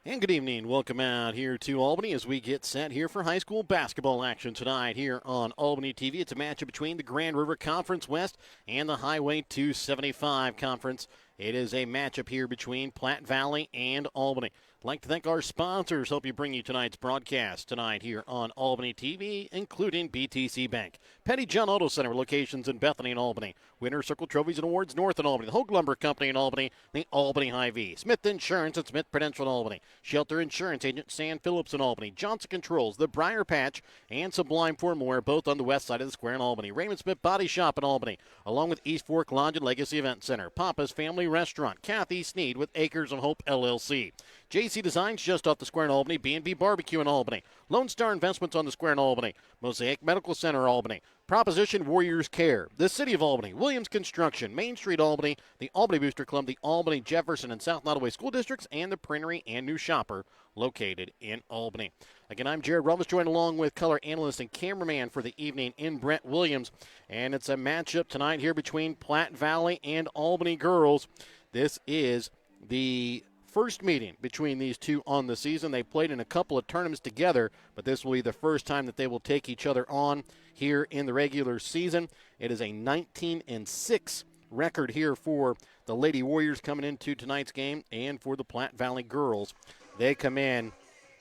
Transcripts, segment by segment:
And good evening. Welcome out here to Albany as we get set here for high school basketball action tonight here on Albany TV. It's a matchup between the Grand River Conference West and the Highway 275 Conference. It is a matchup here between Platte Valley and Albany. I'd like to thank our sponsors. Hope you bring you tonight's broadcast tonight here on Albany TV, including BTC Bank, Petty John Auto Center, locations in Bethany and Albany, Winter Circle Trophies and Awards North in Albany, the Hogue Lumber Company in Albany, the Albany Hy-Vee, Smith Insurance and Smith Prudential in Albany, Shelter Insurance Agent Stan Phillips in Albany, Johnson Controls, the Briar Patch, and Sublime Formwear, both on the west side of the square in Albany, Raymond Smith Body Shop in Albany, along with East Fork Lodge and Legacy Event Center, Papa's Family Restaurant, Kathy Sneed with Acres of Hope LLC, JC Designs just off the square in Albany, B&B Barbecue in Albany, Lone Star Investments on the square in Albany, Mosaic Medical Center Albany, Proposition Warriors Care, the City of Albany, Williams Construction, Main Street Albany, the Albany Booster Club, the Albany, Jefferson, and South Nottoway School Districts, and the Printery and New Shopper located in Albany. Again, I'm Jared Ramos, joined along with color analyst and cameraman for the evening in Brent Williams, and it's a matchup tonight here between Platte Valley and Albany girls. This is the first meeting between these two on the season. They played in a couple of tournaments together, but this will be the first time that they will take each other on here in the regular season. It is a 19-6 record here for the Lady Warriors coming into tonight's game, and for the Platte Valley girls, they come in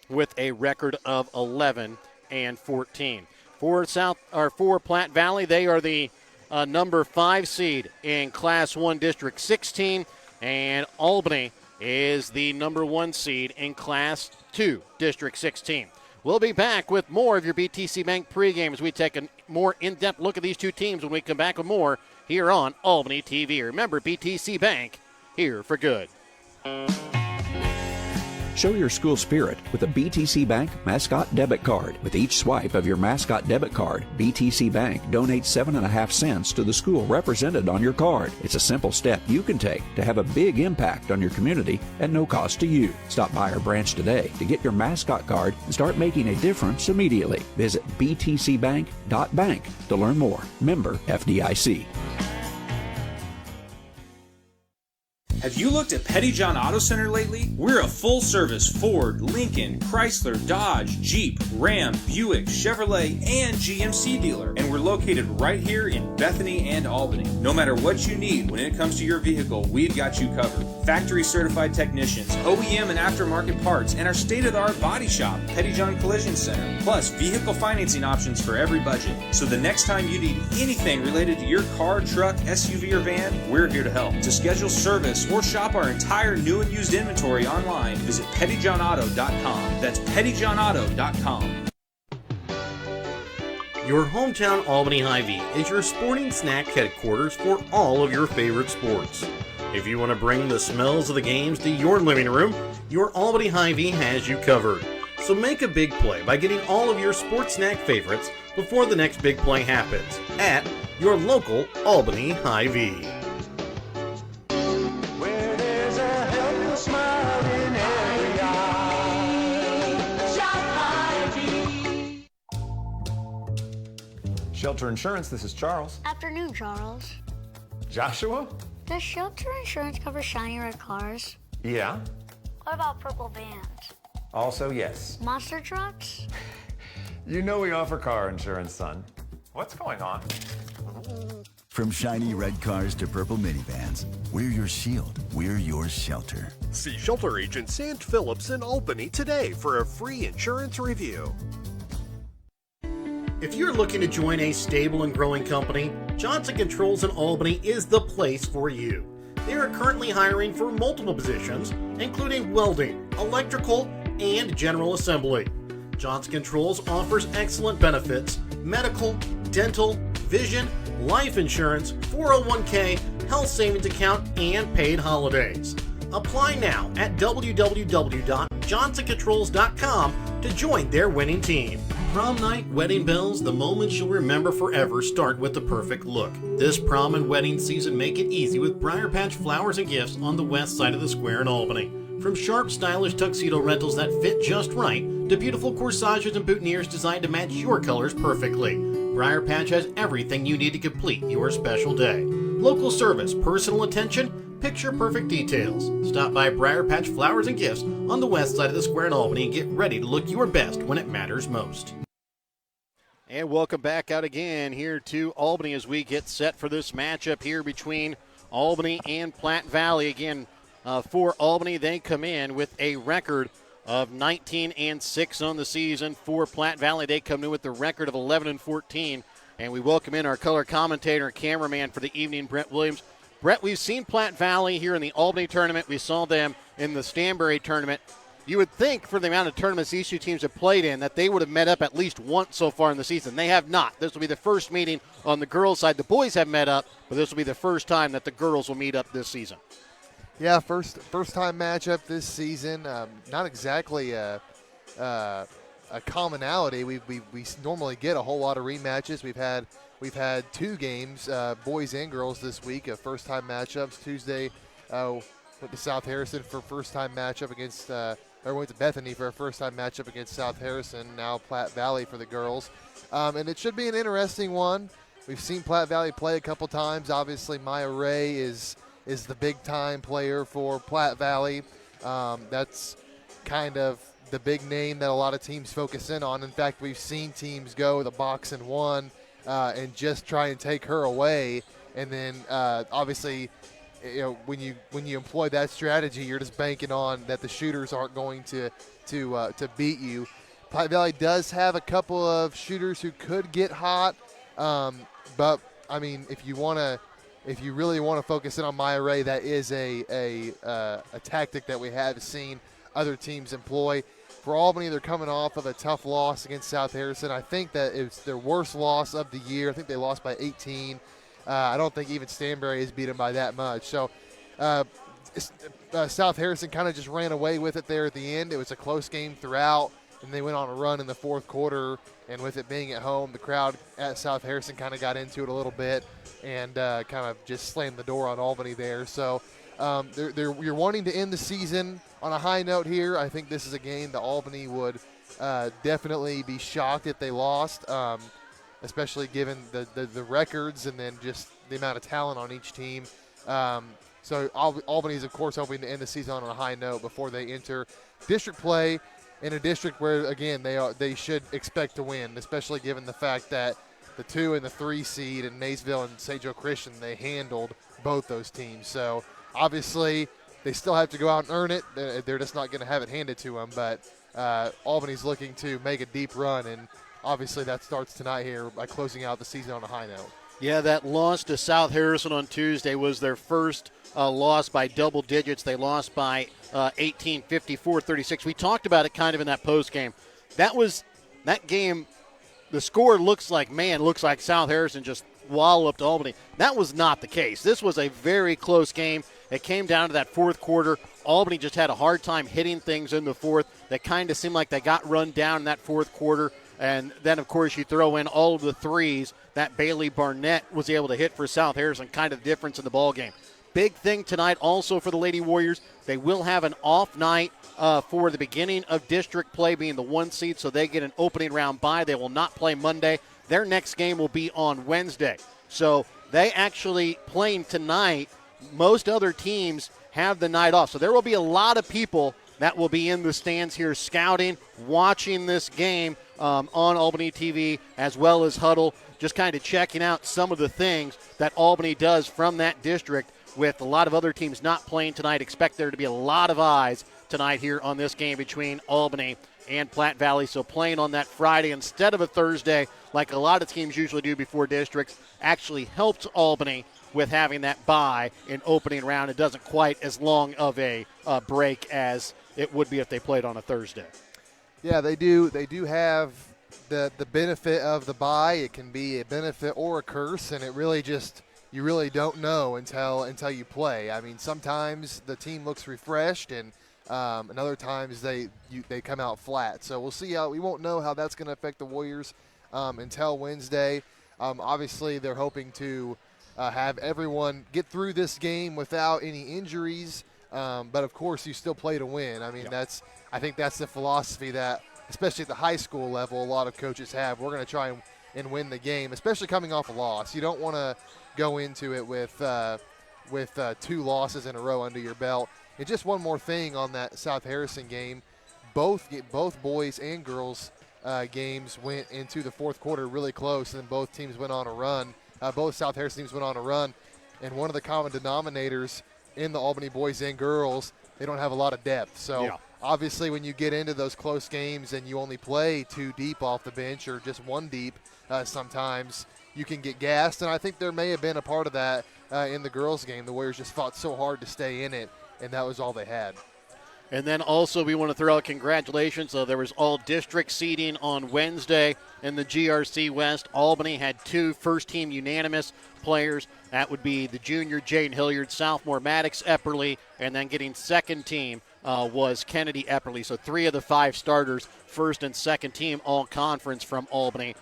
with a record of 11-14. For Platte Valley, they are the number 5 seed in Class 1 District 16, and Albany is the number 1 seed in Class 2, District 16. We'll be back with more of your BTC Bank pregame as we take a more in-depth look at these two teams when we come back with more here on Albany TV. Remember, BTC Bank, here for good. Show your school spirit with a BTC Bank Mascot Debit Card. With each swipe of your Mascot Debit Card, BTC Bank donates 7.5 cents to the school represented on your card. It's a simple step you can take to have a big impact on your community at no cost to you. Stop by our branch today to get your Mascot Card and start making a difference immediately. Visit btcbank.bank to learn more. Member FDIC. Have you looked at Petty John Auto Center lately? We're a full-service Ford, Lincoln, Chrysler, Dodge, Jeep, Ram, Buick, Chevrolet, and GMC dealer. And we're located right here in Bethany and Albany. No matter what you need when it comes to your vehicle, we've got you covered. Factory-certified technicians, OEM and aftermarket parts, and our state-of-the-art body shop, Petty John Collision Center. Plus, vehicle financing options for every budget. So the next time you need anything related to your car, truck, SUV, or van, we're here to help. To schedule service or shop our entire new and used inventory online, visit pettyjohnauto.com. That's pettyjohnauto.com. Your hometown Albany Hy-Vee is your sporting snack headquarters for all of your favorite sports. If you want to bring the smells of the games to your living room, your Albany Hy-Vee has you covered. So make a big play by getting all of your sports snack favorites before the next big play happens at your local Albany Hy-Vee. Shelter Insurance, this is Charles. Afternoon, Charles. Joshua? Does Shelter Insurance cover shiny red cars? Yeah. What about purple vans? Also, yes. Monster trucks? You know we offer car insurance, son. What's going on? From shiny red cars to purple minivans, we're your shield. We're your shelter. See Shelter Agent Sant Phillips in Albany today for a free insurance review. If you're looking to join a stable and growing company, Johnson Controls in Albany is the place for you. They are currently hiring for multiple positions, including welding, electrical, and general assembly. Johnson Controls offers excellent benefits: medical, dental, vision, life insurance, 401k, health savings account, and paid holidays. Apply now at www.johnsoncontrols.com to join their winning team. Prom night, wedding bells, the moments you'll remember forever start with the perfect look. This prom and wedding season, make it easy with Briar Patch Flowers and Gifts on the west side of the square in Albany. From sharp, stylish tuxedo rentals that fit just right to beautiful corsages and boutonnieres designed to match your colors perfectly, Briar Patch has everything you need to complete your special day. Local service, personal attention, picture-perfect details. Stop by Briar Patch Flowers and Gifts on the west side of the square in Albany and get ready to look your best when it matters most. And welcome back out again here to Albany as we get set for this matchup here between Albany and Platte Valley. Again, for Albany, they come in with a record of 19-6 on the season. For Platte Valley, they come in with the record of 11-14. And we welcome in our color commentator and cameraman for the evening, Brett Williams. Brett, we've seen Platte Valley here in the Albany tournament. We saw them in the Stanbury tournament. You would think for the amount of tournaments these two teams have played in that they would have met up at least once so far in the season. They have not. This will be the first meeting on the girls' side. The boys have met up, but this will be the first time that the girls will meet up this season. Yeah, first time matchup this season. Not exactly a commonality. We normally get a whole lot of rematches. We've had 2 games, boys and girls, this week of first time matchups. Tuesday went to South Harrison for first time matchup against. Or went to Bethany for a first-time matchup against South Harrison, now Platte Valley for the girls. And it should be an interesting one. We've seen Platte Valley play a couple times. Obviously, Maya Ray is the big-time player for Platte Valley. That's kind of the big name that a lot of teams focus in on. In fact, we've seen teams go the box and one and just try and take her away. And then, obviously, when you employ that strategy, you're just banking on that the shooters aren't going to beat you. Platte Valley does have a couple of shooters who could get hot, but I mean, if you really want to focus in on Maya Ray, that is a tactic that we have seen other teams employ. For Albany, they're coming off of a tough loss against South Harrison. I think that it's their worst loss of the year. I think they lost by 18. I don't think even Stanbury has beat them by that much. So South Harrison kind of just ran away with it there at the end. It was a close game throughout, and they went on a run in the fourth quarter. And with it being at home, the crowd at South Harrison kind of got into it a little bit and kind of just slammed the door on Albany there. So you're wanting to end the season on a high note here. I think this is a game that Albany would definitely be shocked if they lost. Especially given the records and then just the amount of talent on each team. So Albany's, of course, hoping to end the season on a high note before they enter district play in a district where, again, they should expect to win, especially given the fact that the 2 and the 3 seed in Maysville and St. Joe Christian, they handled both those teams. So, obviously, they still have to go out and earn it. They're just not going to have it handed to them. But Albany's looking to make a deep run, and obviously, that starts tonight here by closing out the season on a high note. Yeah, that loss to South Harrison on Tuesday was their first loss by double digits. They lost by 18, 54-36. We talked about it kind of in that post game. That game, the score looks like South Harrison just walloped Albany. That was not the case. This was a very close game. It came down to that fourth quarter. Albany just had a hard time hitting things in the fourth. They kind of seemed like they got run down in that fourth quarter. And then, of course, you throw in all of the threes that Bailey Barnett was able to hit for South Harrison, kind of difference in the ball game. Big thing tonight also for the Lady Warriors. They will have an off night for the beginning of district play, being the 1 seed, so they get an opening round bye. They will not play Monday. Their next game will be on Wednesday. So they actually playing tonight. Most other teams have the night off. So there will be a lot of people that will be in the stands here scouting, watching this game on Albany TV, as well as Huddle, just kind of checking out some of the things that Albany does from that district. With a lot of other teams not playing tonight, expect there to be a lot of eyes tonight here on this game between Albany and Platte Valley. So playing on that Friday instead of a Thursday, like a lot of teams usually do before districts, actually helps Albany with having that bye in opening round. It doesn't quite as long of a break as it would be if they played on a Thursday. Yeah, they do. They do have the benefit of the bye. It can be a benefit or a curse, and it really just you really don't know until you play. I mean, sometimes the team looks refreshed, and other times they come out flat. So we'll see how we won't know how that's going to affect the Warriors until Wednesday. Obviously, they're hoping to have everyone get through this game without any injuries. But of course, you still play to win. I mean, I think that's the philosophy that, especially at the high school level, a lot of coaches have. We're going to try and win the game, especially coming off a loss. You don't want to go into it with with 2 losses in a row under your belt. And just one more thing on that South Harrison game, both boys and girls games went into the fourth quarter really close, and both teams went on a run. Both South Harrison teams went on a run, and one of the common denominators in the Albany boys and girls, they don't have a lot of depth. So obviously when you get into those close games and you only play 2 deep off the bench or just 1 deep, sometimes you can get gassed, and I think there may have been a part of that in the girls' game. The Warriors just fought so hard to stay in it, and that was all they had. And then also we want to throw out congratulations. There was all-district seeding on Wednesday in the GRC West. Albany had 2 first-team unanimous players. That would be the junior Jaden Hilliard, sophomore Maddox Epperly, and then getting second team was Kennedy Epperly. So 3 of the 5 starters, first and second team, all conference from Albany.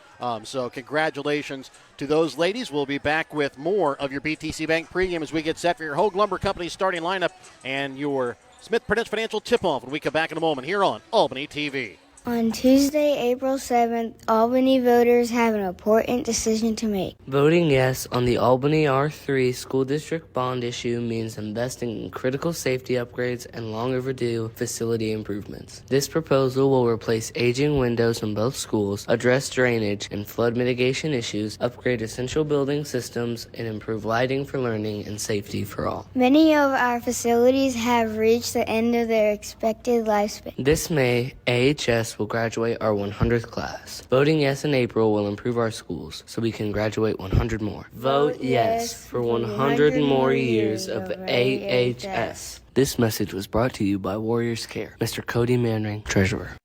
So congratulations to those ladies. We'll be back with more of your BTC Bank pregame as we get set for your Hogue Lumber Company starting lineup and your Smith Prudential Financial tip-off when we come back in a moment here on Albany TV. On Tuesday, April 7th, Albany voters have an important decision to make. Voting yes on the Albany R3 school district bond issue means investing in critical safety upgrades and long overdue facility improvements. This proposal will replace aging windows in both schools, address drainage and flood mitigation issues, upgrade essential building systems, and improve lighting for learning and safety for all. Many of our facilities have reached the end of their expected lifespan. This May, AHS will graduate our 100th class. Voting yes in April will improve our schools so we can graduate 100 more. Vote yes for 100 more years of AHS. This message was brought to you by Warriors Care. Mr. Cody Manring, Treasurer.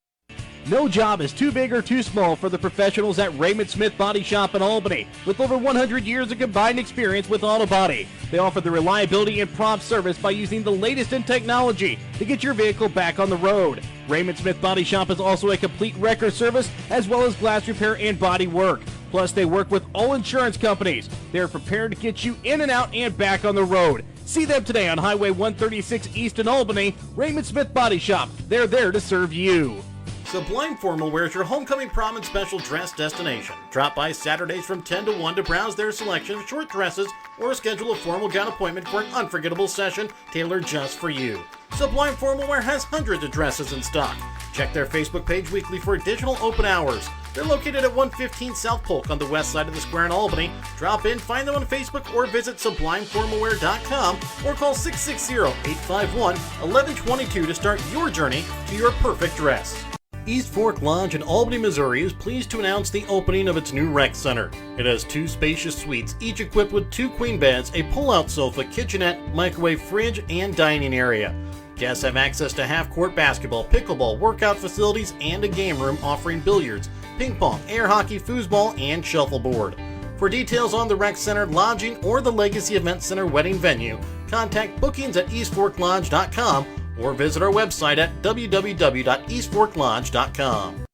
No job is too big or too small for the professionals at Raymond Smith Body Shop in Albany. With over 100 years of combined experience with auto body, they offer the reliability and prompt service by using the latest in technology to get your vehicle back on the road. Raymond Smith Body Shop is also a complete wrecker service as well as glass repair and body work. Plus, they work with all insurance companies. They are prepared to get you in and out and back on the road. See them today on Highway 136 East in Albany. Raymond Smith Body Shop. They're there to serve you. Sublime Formal Wear is your homecoming prom and special dress destination. Drop by Saturdays from 10 to 1 to browse their selection of short dresses or schedule a formal gown appointment for an unforgettable session tailored just for you. Sublime Formal Wear has hundreds of dresses in stock. Check their Facebook page weekly for additional open hours. They're located at 115 South Polk on the west side of the square in Albany. Drop in, find them on Facebook, or visit sublimeformalwear.com or call 660-851-1122 to start your journey to your perfect dress. East Fork Lodge in Albany, Missouri is pleased to announce the opening of its new rec center. It has 2 spacious suites, each equipped with 2 queen beds, a pull-out sofa, kitchenette, microwave fridge, and dining area. Guests have access to half-court basketball, pickleball, workout facilities, and a game room offering billiards, ping pong, air hockey, foosball, and shuffleboard. For details on the rec center, lodging, or the Legacy Event Center wedding venue, contact bookings at eastforklodge.com or visit our website at www.eastforklodge.com.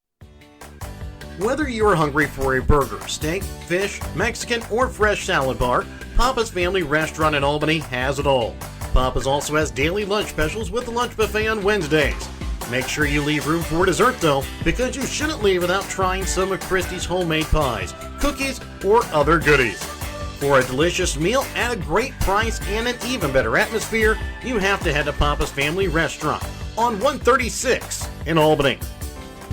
Whether you are hungry for a burger, steak, fish, Mexican, or fresh salad bar, Papa's Family Restaurant in Albany has it all. Papa's also has daily lunch specials with the lunch buffet on Wednesdays. Make sure you leave room for dessert though, because you shouldn't leave without trying some of Christie's homemade pies, cookies, or other goodies. For a delicious meal at a great price and an even better atmosphere, you have to head to Papa's Family Restaurant on 136 in Albany.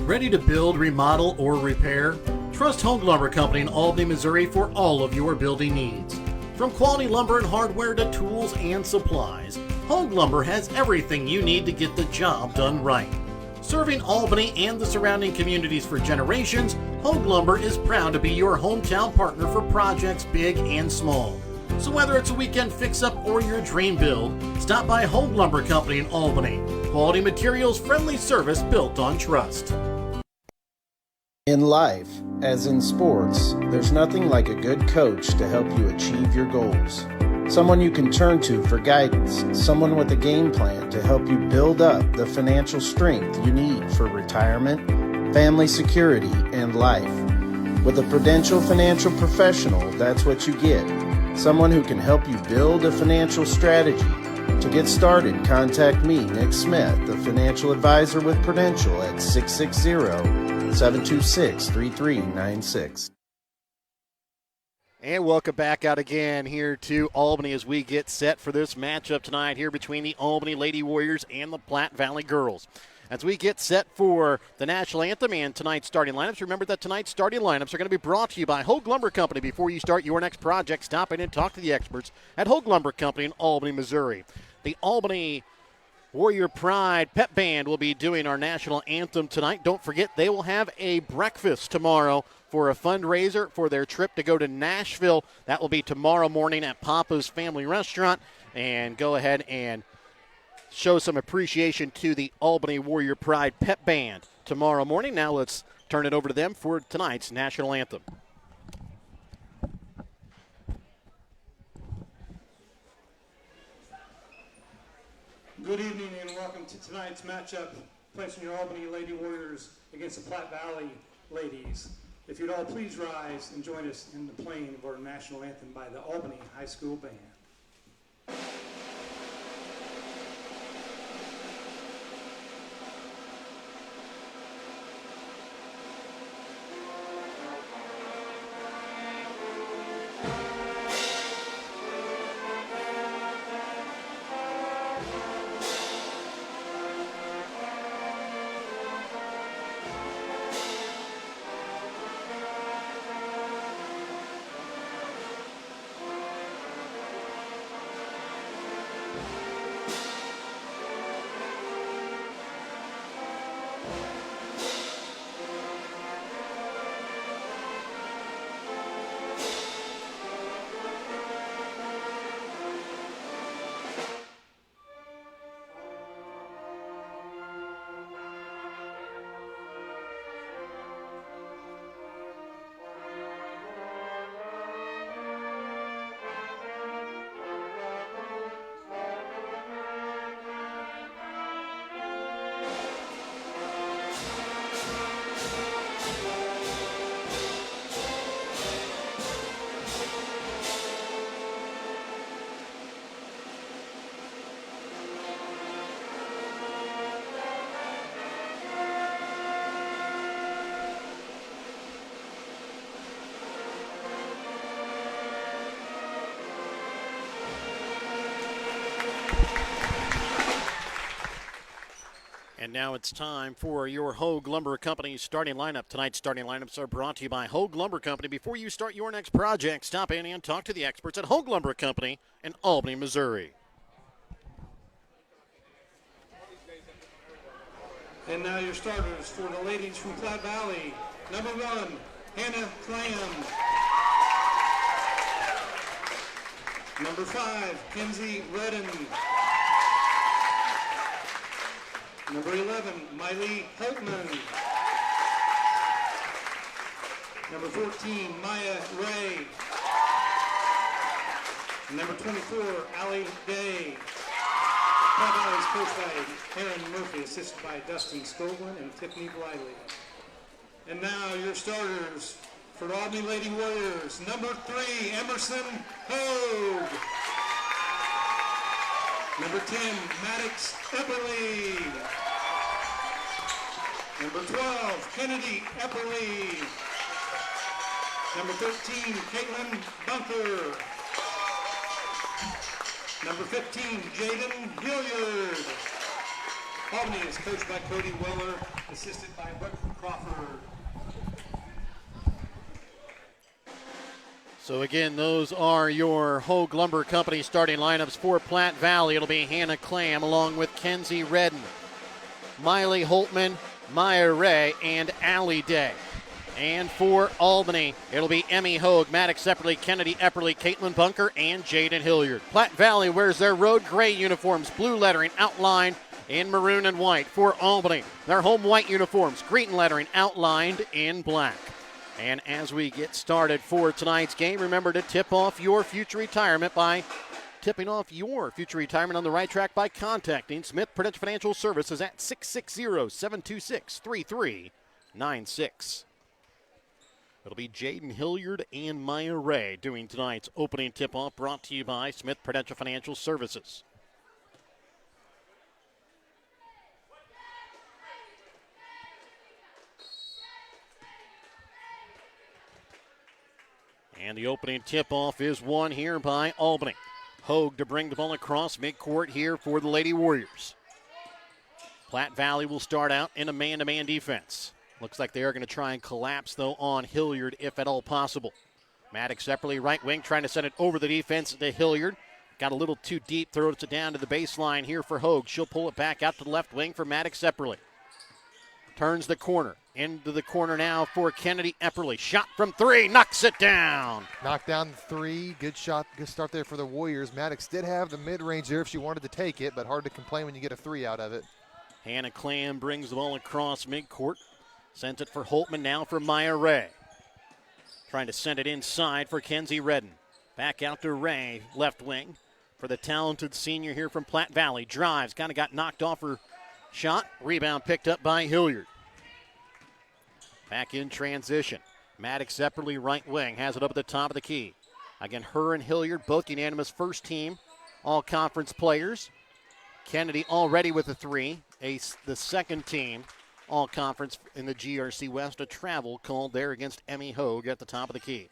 Ready to build, remodel, or repair? Trust Hogue Lumber Company in Albany, Missouri for all of your building needs. From quality lumber and hardware to tools and supplies, Hogue Lumber has everything you need to get the job done right. Serving Albany and the surrounding communities for generations, Hogue Lumber is proud to be your hometown partner for projects big and small. So whether it's a weekend fix-up or your dream build, stop by Hogue Lumber Company in Albany. Quality materials, friendly service built on trust. In life, as in sports, there's nothing like a good coach to help you achieve your goals. Someone you can turn to for guidance, someone with a game plan to help you build up the financial strength you need for retirement, family security, and life. With a Prudential financial professional, that's what you get. Someone who can help you build a financial strategy. To get started, contact me, Nick Smith, the financial advisor with Prudential at 660-726-3396. And welcome back out again here to Albany as we get set for this matchup tonight here between the Albany Lady Warriors and the Platte Valley Girls. As we get set for the national anthem and tonight's starting lineups, remember that tonight's starting lineups are going to be brought to you by Hogue Lumber Company. Before you start your next project, stop in and talk to the experts at Hogue Lumber Company in Albany, Missouri. The Albany Warrior Pride Pep Band will be doing our national anthem tonight. Don't forget, they will have a breakfast tomorrow for a fundraiser for their trip to go to Nashville. That will be tomorrow morning at Papa's Family Restaurant. And go ahead and show some appreciation to the Albany Warrior Pride Pep Band tomorrow morning. Now let's turn it over to them for tonight's national anthem. Good evening and welcome to tonight's matchup, placing your Albany Lady Warriors against the Platte Valley Ladies. If you'd all please rise and join us in the playing of our national anthem by the Albany High School Band. And now it's time for your Hogue Lumber Company's starting lineup. Tonight's starting lineups are brought to you by Hogue Lumber Company. Before you start your next project, stop in and talk to the experts at Hogue Lumber Company in Albany, Missouri. And now your starters for the ladies from Platte Valley. Number 1, Hannah Clam. Number 5, Kenzie Redden. Number 11, Miley Holtman. Number 14, Maya Ray. And number 24, Allie Day. Platte Valley is coached by Aaron Murphy, assisted by Dustin Scoglin and Tiffany Bliley. And now your starters for the Albany Lady Warriors. Number 3, Emerson Hogue. Number 10, Maddox Epperly. Number 12, Kennedy Epperly. Number 13, Caitlin Bunker. Number 15, Jaden Hilliard. Albany is coached by Cody Weller, assisted by Buck Crawford. So again, those are your Hogue Lumber Company starting lineups for Platte Valley. It'll be Hannah Clam along with Kenzie Redden, Miley Holtman, Maya Ray, and Allie Day. And for Albany, it'll be Emmy Hogue, Maddox Epperly, Kennedy Epperly, Caitlin Bunker, and Jaden Hilliard. Platte Valley wears their road gray uniforms, blue lettering outlined in maroon and white. For Albany, their home white uniforms, green lettering outlined in black. And as we get started for tonight's game, remember to tip off your future retirement by tipping off your future retirement on the right track by contacting Smith Prudential Financial Services at 660-726-3396. It'll be Jaden Hilliard and Maya Ray doing tonight's opening tip-off, brought to you by Smith Prudential Financial Services. And the opening tip-off is won here by Albany. Hogue to bring the ball across midcourt here for the Lady Warriors. Platte Valley will start out in a man-to-man defense. Looks like they are going to try and collapse, though, on Hilliard, if at all possible. Maddox Epperly, right wing, trying to send it over the defense to Hilliard. Got a little too deep, throws it down to the baseline here for Hogue. She'll pull it back out to the left wing for Maddox Epperly. Turns the corner. Into the corner now for Kennedy Epperly. Shot from three, knocks it down. Knocked down three. Good shot, good start there for the Warriors. Maddox did have the mid-range there if she wanted to take it, but hard to complain when you get a three out of it. Hannah Clam brings the ball across midcourt. Sends it for Holtman now for Maya Ray. Trying to send it inside for Kenzie Redden. Back out to Ray, left wing, for the talented senior here from Platte Valley. Drives, kind of got knocked off her shot. Rebound picked up by Hilliard. Back in transition. Maddox Epperly, right wing, has it up at the top of the key. Again, her and Hilliard, both unanimous first team all-conference players. Kennedy already with a three. The second team all-conference in the GRC West. A travel called there against Emmy Hogue at the top of the key.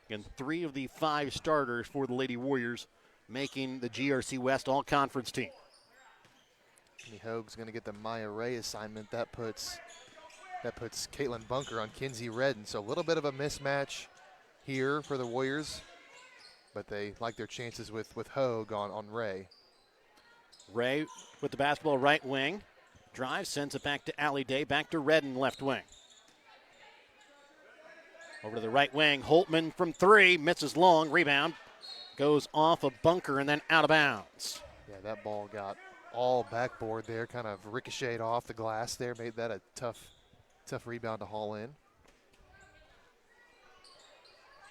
Again, 3 of the 5 starters for the Lady Warriors making the GRC West all-conference team. Emmy Hogue's going to get the Maya Ray assignment. That puts Caitlin Bunker on Kinsey Redden. So a little bit of a mismatch here for the Warriors, but they like their chances with Hogue on Ray. Ray with the basketball right wing. Drive, sends it back to Allie Day, back to Redden left wing. Over to the right wing, Holtman from three, misses long, rebound. Goes off a Bunker and then out of bounds. Yeah, that ball got all backboard there, kind of ricocheted off the glass there, made that a tough rebound to haul in.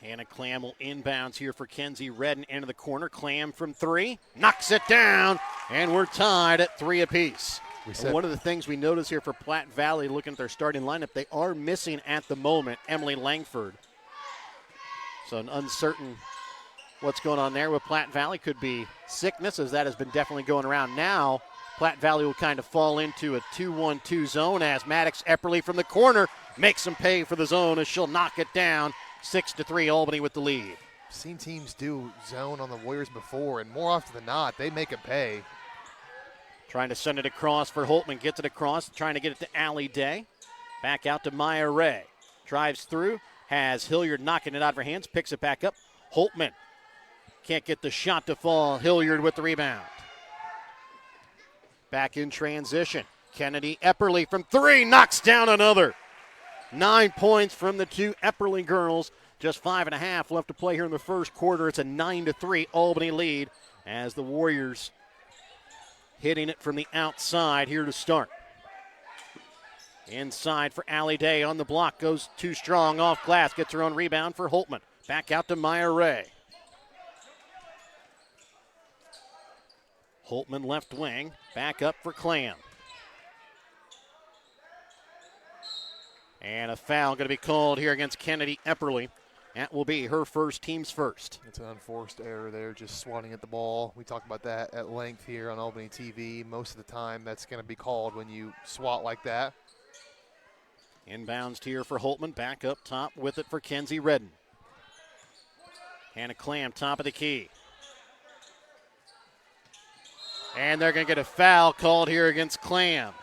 Hannah Clam will inbounds here for Kenzie Redden into the corner. Clam from three, knocks it down, and we're tied at 3 apiece. And one of the things we notice here for Platte Valley, looking at their starting lineup, they are missing at the moment Emily Langford. So an uncertain what's going on there with Platte Valley. Could be sickness, as that has been definitely going around. Now Platte Valley will kind of fall into a 2-1-2 zone as Maddox Epperly from the corner makes them pay for the zone as she'll knock it down. 6-3, Albany with the lead. Seen teams do zone on the Warriors before, and more often than not, they make them pay. Trying to send it across for Holtman. Gets it across, trying to get it to Allie Day. Back out to Maya Ray. Drives through, has Hilliard knocking it out of her hands, picks it back up. Holtman can't get the shot to fall. Hilliard with the rebound. Back in transition. Kennedy Epperly from three, knocks down another. 9 points from the 2 Epperly girls. Just 5.5 left to play here in the first quarter. It's a 9-3 Albany lead as the Warriors hitting it from the outside here to start. Inside for Allie Day on the block. Goes too strong off glass. Gets her own rebound for Holtman. Back out to Maya Ray. Holtman left wing. Back up for Clam. And a foul going to be called here against Kennedy Epperly. That will be her first, team's first. It's an unforced error there, just swatting at the ball. We talk about that at length here on Albany TV. Most of the time that's going to be called when you swat like that. Inbounds here for Holtman. Back up top with it for Kenzie Redden. Hannah Clam, top of the key. And they're going to get a foul called here against Clam.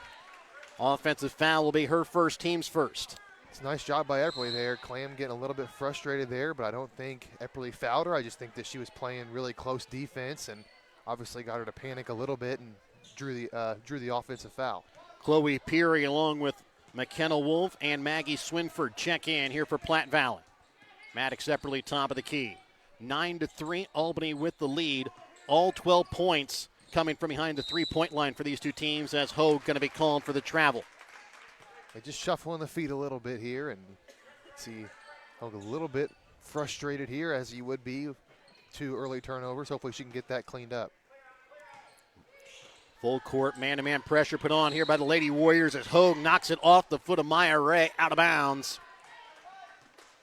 Offensive foul will be her first, team's first. It's a nice job by Epperly there. Clam getting a little bit frustrated there, but I don't think Epperly fouled her. I just think that she was playing really close defense and obviously got her to panic a little bit and drew the offensive foul. Chloe Peary along with McKenna Wolf and Maggie Swinford check in here for Platte Valley. Maddox Epperly top of the key. 9-3, Albany with the lead. All 12 points coming from behind the three-point line for these two teams as Hogue going to be called for the travel. They just shuffling the feet a little bit here and see Hogue a little bit frustrated here as he would be. 2 early turnovers. Hopefully she can get that cleaned up. Full court man-to-man pressure put on here by the Lady Warriors as Hogue knocks it off the foot of Maya Ray out of bounds.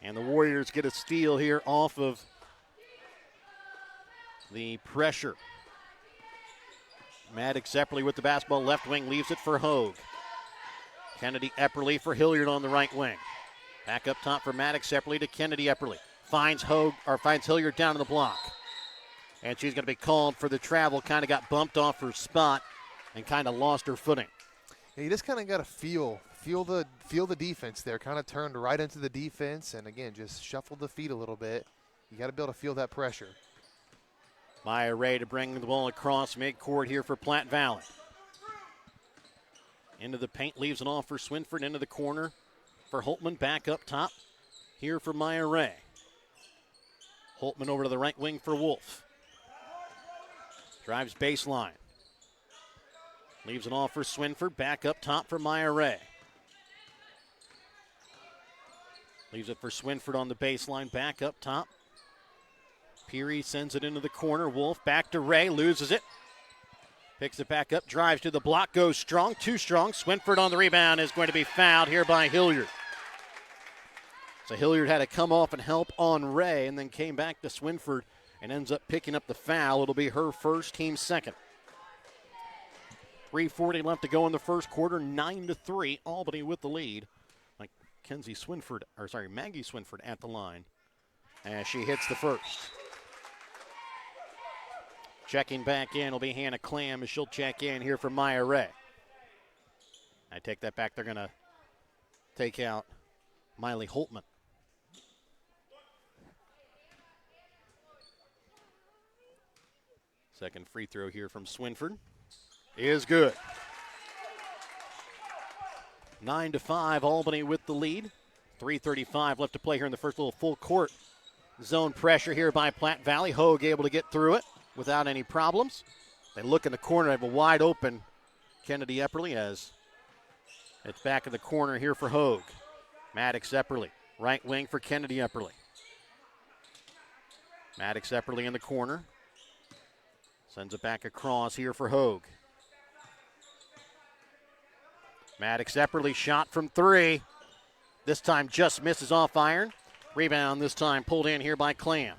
And the Warriors get a steal here off of the pressure. Maddox Epperly with the basketball left wing, leaves it for Hogue. Kennedy Epperly for Hilliard on the right wing. Back up top for Maddox Epperly to Kennedy Epperly. finds Hilliard down in the block. And she's going to be called for the travel. Kind of got bumped off her spot and kind of lost her footing. Yeah, you just kind of got to feel the defense there. Kind of turned right into the defense, and again, just shuffled the feet a little bit. You got to be able to feel that pressure. Maya Ray to bring the ball across midcourt here for Platte Valley. Into the paint, leaves it off for Swinford. Into the corner for Holtman. Back up top here for Maya Ray. Holtman over to the right wing for Wolf. Drives baseline. Leaves it off for Swinford. Back up top for Maya Ray. Leaves it for Swinford on the baseline. Back up top. Peary sends it into the corner. Wolf back to Ray. Loses it. Picks it back up. Drives to the block. Goes strong. Too strong. Swinford on the rebound is going to be fouled here by Hilliard. So Hilliard had to come off and help on Ray and then came back to Swinford and ends up picking up the foul. It'll be her first, team second. 3:40 left to go in the first quarter. 9-3. Albany with the lead. Maggie Swinford at the line as she hits the first. Checking back in will be Hannah Clam as she'll check in here for Maya Ray. I take that back. They're going to take out Miley Holtman. Second free throw here from Swinford is good. 9-5, Albany with the lead. 3:35 left to play here in the first. Little full court zone pressure here by Platte Valley. Hogue able to get through it without any problems. They look in the corner, they have a wide open Kennedy Epperly as it's back in the corner here for Hogue. Maddox Epperly, right wing for Kennedy Epperly. Maddox Epperly in the corner. Sends it back across here for Hogue. Maddox Epperly shot from three. This time just misses off iron. Rebound this time pulled in here by Clam.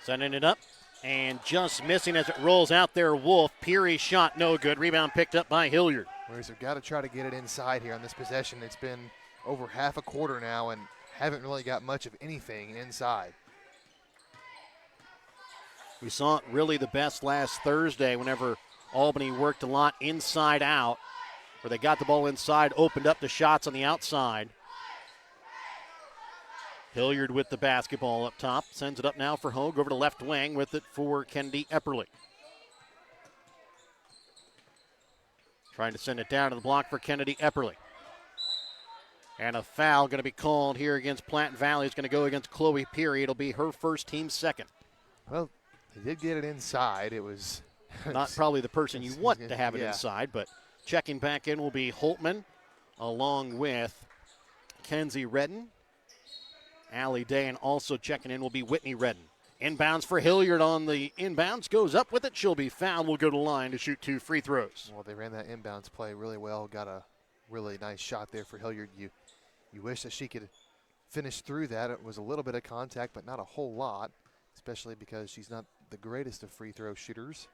Sending it up and just missing as it rolls out there. Wolf. Peary's shot no good. Rebound picked up by Hilliard. Whereas they've got to try to get it inside here on this possession. It's been over half a quarter now and haven't really got much of anything inside. We saw it really the best last Thursday whenever Albany worked a lot inside out, where they got the ball inside, opened up the shots on the outside. Hilliard with the basketball up top. Sends it up now for Hogue over to left wing with it for Kennedy Epperly. Trying to send it down to the block for Kennedy Epperly. And a foul going to be called here against Platte Valley. It's going to go against Chloe Peary. It'll be her first, team second. Well, they did get it inside. It was not probably the person you want to have it inside, but checking back in will be Holtman along with Kenzie Redden. Allie Day, and also checking in will be Whitney Redden. Inbounds for Hilliard on the inbounds. Goes up with it. She'll be fouled. Will go to the line to shoot 2 free throws. Well, they ran that inbounds play really well. Got a really nice shot there for Hilliard. You wish that she could finish through that. It was a little bit of contact, but not a whole lot, especially because she's not the greatest of free throw shooters.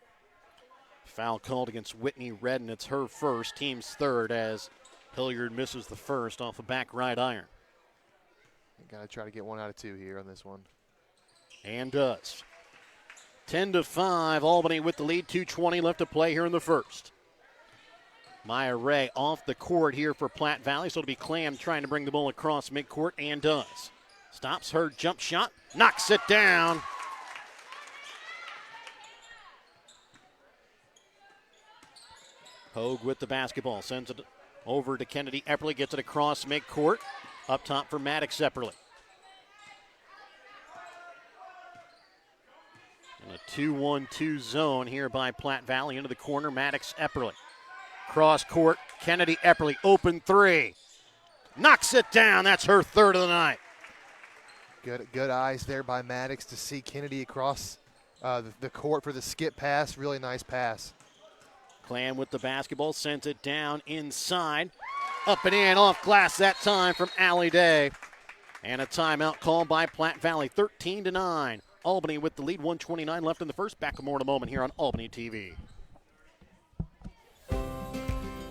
Foul called against Whitney Redden. It's her first, team's third, as Hilliard misses the first off the back right iron. Got to try to get 1 out of 2 here on this one. And does. 10-5, Albany with the lead. 2:20 left to play here in the first. Maya Ray off the court here for Platte Valley, so it'll be Clam trying to bring the ball across midcourt, and does. Stops her jump shot, knocks it down. Hogue with the basketball, sends it over to Kennedy Epperly, gets it across midcourt. Up top for Maddox Epperly. In a 2-1-2 zone here by Platte Valley. Into the corner, Maddox Epperly. Cross court, Kennedy Epperly, open three. Knocks it down. That's her third of the night. Good eyes there by Maddox to see Kennedy across the court for the skip pass. Really nice pass. Clam with the basketball, sends it down inside. Up and in, off glass that time from Allie Day. And a timeout called by Platte Valley, 13-9. Albany with the lead, 1:29 left in the first. Back with more in a moment here on Albany TV.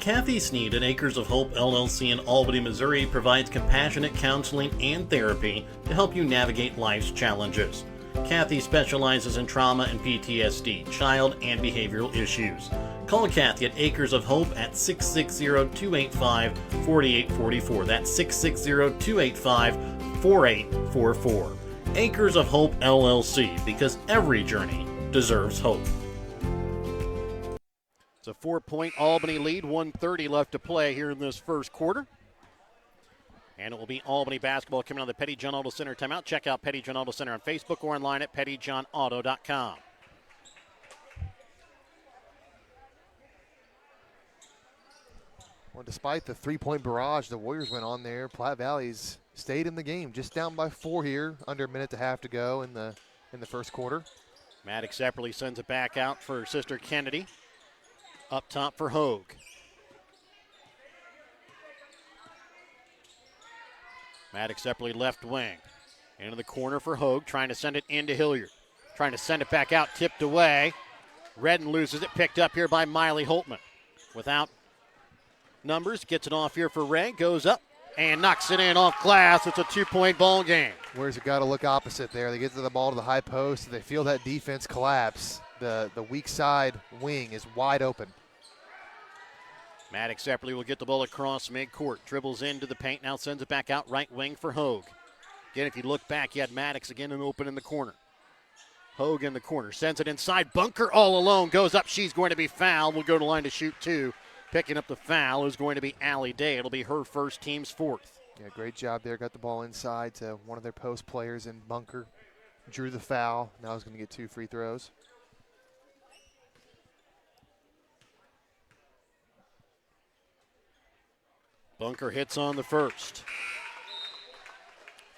Kathy Sneed at Acres of Hope LLC in Albany, Missouri provides compassionate counseling and therapy to help you navigate life's challenges. Kathy specializes in trauma and PTSD, child and behavioral issues. Call Kathy at Acres of Hope at 660-285-4844. That's 660-285-4844. Acres of Hope LLC, because every journey deserves hope. It's a 4-point Albany lead, 1:30 left to play here in this first quarter. And it will be Albany basketball coming on the Petty John Auto Center timeout. Check out Petty John Auto Center on Facebook or online at pettyjohnauto.com. Well, despite the 3-point barrage the Warriors went on there, Platte Valley's stayed in the game, just down by 4 here, under a minute and a half to go in the first quarter. Maddox Epperly sends it back out for Sister Kennedy. Up top for Hogue. Maddox Epperly left wing. Into the corner for Hogue, trying to send it into Hilliard. Trying to send it back out, tipped away. Redden loses it, picked up here by Miley Holtman. Without numbers, gets it off here for Ray, goes up and knocks it in off glass. It's a 2-point ball game. Where's it got to look opposite there? They get to the ball to the high post. They feel that defense collapse. The weak side wing is wide open. Maddox Epperly will get the ball across midcourt. Dribbles into the paint, now sends it back out right wing for Hogue. Again, if you look back, you had Maddox again and open in the corner. Hogue in the corner, sends it inside. Bunker all alone, goes up. She's going to be fouled. Will go to line to shoot 2. Picking up the foul is going to be Allie Day. It'll be her first, team's 4th. Yeah, great job there. Got the ball inside to one of their post players in Bunker. Drew the foul. Now he's going to get 2 free throws. Bunker hits on the first.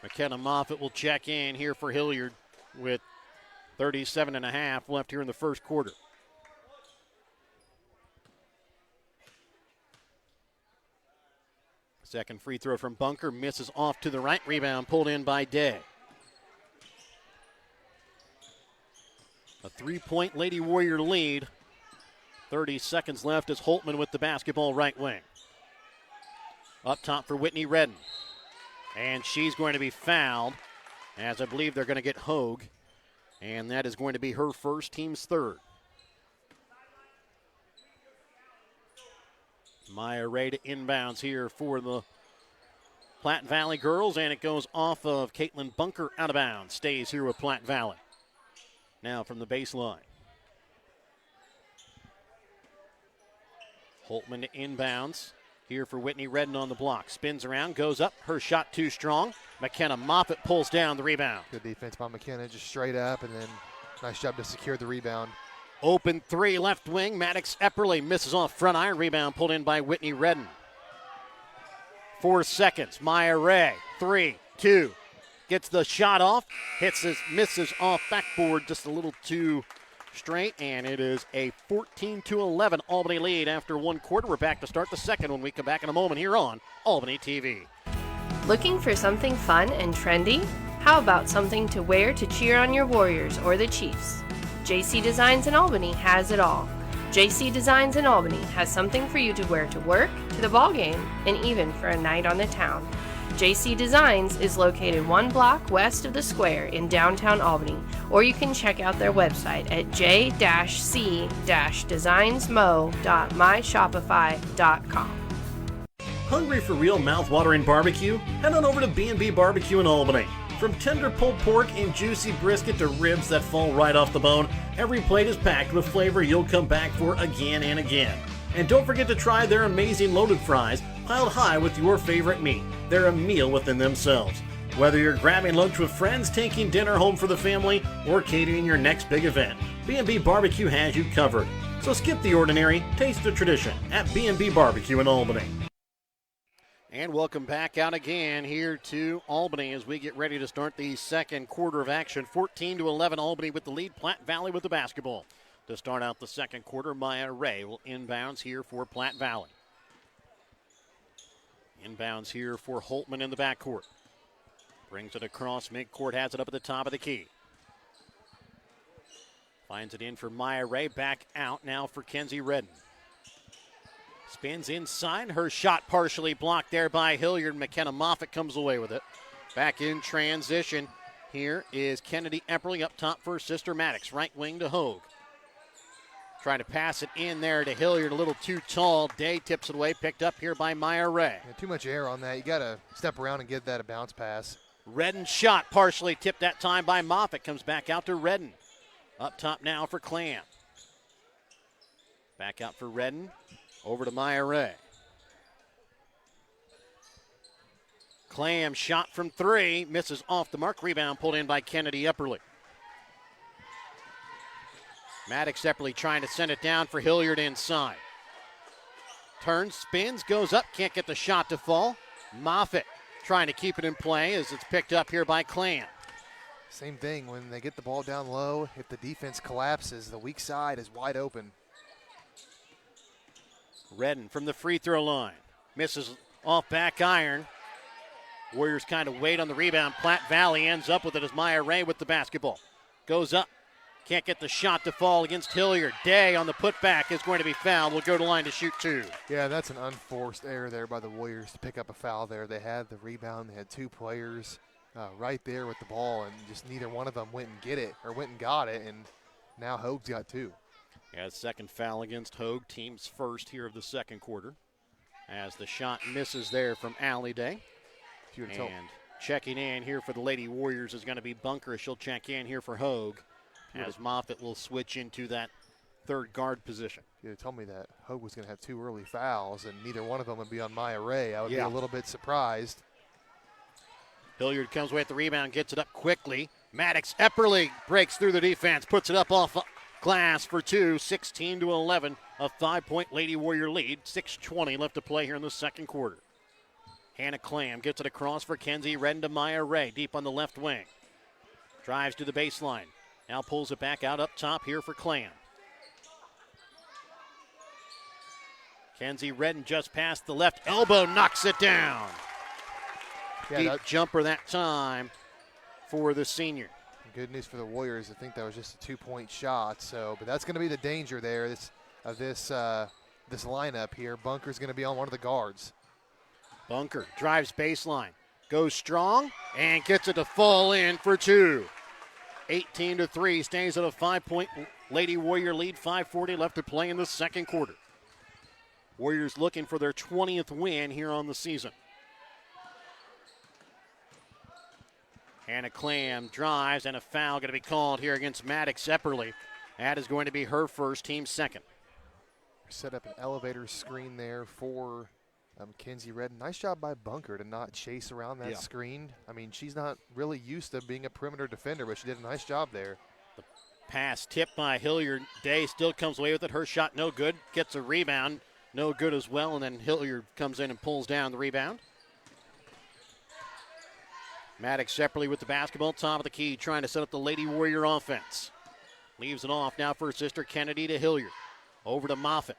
McKenna Moffitt will check in here for Hilliard with 37.5 left here in the first quarter. Second free throw from Bunker, misses off to the right. Rebound pulled in by Day. A 3-point Lady Warrior lead. 30 seconds left as Holtman with the basketball right wing. Up top for Whitney Redden. And she's going to be fouled, as I believe they're going to get Hogue. And that is going to be her first, team's 3rd. Maya Ray to inbounds here for the Platte Valley girls, and it goes off of Caitlin Bunker out of bounds. Stays here with Platte Valley. Now from the baseline. Holtman to inbounds. Here for Whitney Redden on the block. Spins around, goes up. Her shot too strong. McKenna Moffitt pulls down the rebound. Good defense by McKenna, just straight up, and then nice job to secure the rebound. Open 3, left wing. Maddox Epperly misses off front iron. Rebound pulled in by Whitney Redden. 4 seconds. Maya Ray, 3, 2. Gets the shot off. Misses off backboard just a little too straight, and it is a 14-11 Albany lead after 1 quarter. We're back to start the second when we come back in a moment here on Albany TV. Looking for something fun and trendy? How about something to wear to cheer on your Warriors or the Chiefs? JC Designs in Albany has it all. JC Designs in Albany has something for you to wear to work, to the ball game, and even for a night on the town. JC Designs is located 1 block west of the square in downtown Albany, or you can check out their website at j-c-designsmo.myshopify.com. Hungry for real mouth-watering barbecue? Head on over to B&B Barbecue in Albany. From tender pulled pork and juicy brisket to ribs that fall right off the bone, every plate is packed with flavor you'll come back for again and again. And don't forget to try their amazing loaded fries, piled high with your favorite meat. They're a meal within themselves. Whether you're grabbing lunch with friends, taking dinner home for the family, or catering your next big event, B&B Barbecue has you covered. So skip the ordinary, taste the tradition at B&B Barbecue in Albany. And welcome back out again here to Albany as we get ready to start the second quarter of action. 14-11 Albany with the lead, Platte Valley with the basketball. To start out the second quarter, Maya Ray will inbounds here for Platte Valley. Inbounds here for Holtman in the backcourt. Brings it across midcourt, has it up at the top of the key. Finds it in for Maya Ray, back out now for Kenzie Redden. Spins inside. Her shot partially blocked there by Hilliard. McKenna Moffitt comes away with it. Back in transition. Here is Kennedy Epperly up top for sister Maddox. Right wing to Hogue. Trying to pass it in there to Hilliard. A little too tall. Day tips it away. Picked up here by Maya Ray. Yeah, too much air on that. You got to step around and give that a bounce pass. Redden shot partially tipped that time by Moffitt. Comes back out to Redden. Up top now for Clam. Back out for Redden. Over to Maya Ray. Clam shot from 3. Misses off the mark. Rebound pulled in by Kennedy Epperly. Maddox Epperly trying to send it down for Hilliard inside. Turns, spins, goes up. Can't get the shot to fall. Moffitt trying to keep it in play as it's picked up here by Clam. Same thing when they get the ball down low. If the defense collapses, the weak side is wide open. Redden from the free throw line. Misses off back iron. Warriors kind of wait on the rebound. Platte Valley ends up with it as Maya Ray with the basketball. Goes up. Can't get the shot to fall against Hilliard. Day on the putback is going to be fouled. Will go to line to shoot 2. Yeah, that's an unforced error there by the Warriors to pick up a foul there. They had the rebound. They had 2 players right there with the ball, and just neither one of them went and get it or went and got it, and now Hogue's got 2. Yeah, second foul against Hogue, team's first here of the second quarter. As the shot misses there from Allie Day. And checking in here for the Lady Warriors is going to be Bunker. She'll check in here for Hogue as Moffitt will switch into that third guard position. If you had told me that Hogue was going to have 2 early fouls and neither one of them would be on Maya Ray, I would be a little bit surprised. Hilliard comes away at the rebound, gets it up quickly. Maddox Epperly breaks through the defense, puts it up off glass for 2, 16-11, a 5-point Lady Warrior lead. 6:20 left to play here in the second quarter. Hannah Clam gets it across for Kenzie Redden to Maya Ray, deep on the left wing. Drives to the baseline. Now pulls it back out up top here for Clam. Kenzie Redden just past the left elbow, knocks it down. Yeah, Deep jumper that time for the senior. Good news for the Warriors. I think that was just a 2-point shot. But that's going to be the danger there. This lineup here. Bunker's going to be on one of the guards. Bunker drives baseline, goes strong, and gets it to fall in for 2. 18-3, stays at a 5-point Lady Warrior lead. 5:40 left to play in the second quarter. Warriors looking for their 20th win here on the season. Hannah Clam drives, and a foul going to be called here against Maddox Epperly. That is going to be her first, team second. Set up an elevator screen there for Kenzie Redden. Nice job by Bunker to not chase around that screen. I mean, she's not really used to being a perimeter defender, but she did a nice job there. The pass tipped by Hilliard. Day still comes away with it. Her shot no good. Gets a rebound. No good as well, and then Hilliard comes in and pulls down the rebound. Maddox Epperly with the basketball, top of the key, trying to set up the Lady Warrior offense. Leaves it off now for her sister Kennedy to Hilliard. Over to Moffitt.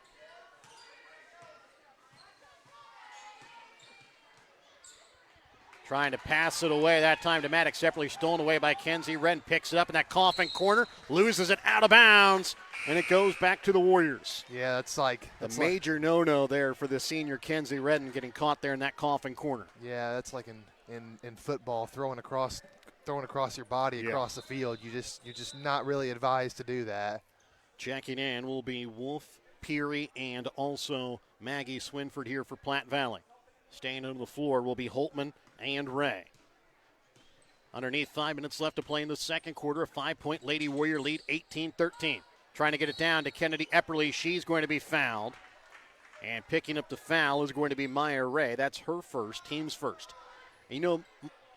Trying to pass it away, that time to Maddox Epperly, stolen away by Kenzie Redden. Picks it up in that coffin corner, loses it out of bounds, and it goes back to the Warriors. Yeah, that's a major no-no there for the senior Kenzie Redden, getting caught there in that coffin corner. Yeah, that's like in football, throwing across your body across the field. You're just not really advised to do that. Checking in will be Wolf, Peary, and also Maggie Swinford here for Platte Valley. Staying on the floor will be Holtman and Ray. Underneath, 5 minutes left to play in the second quarter. A 5-point Lady Warrior lead, 18-13. Trying to get it down to Kennedy Epperly. She's going to be fouled. And picking up the foul is going to be Maya Ray. That's her first, team's first. And you know,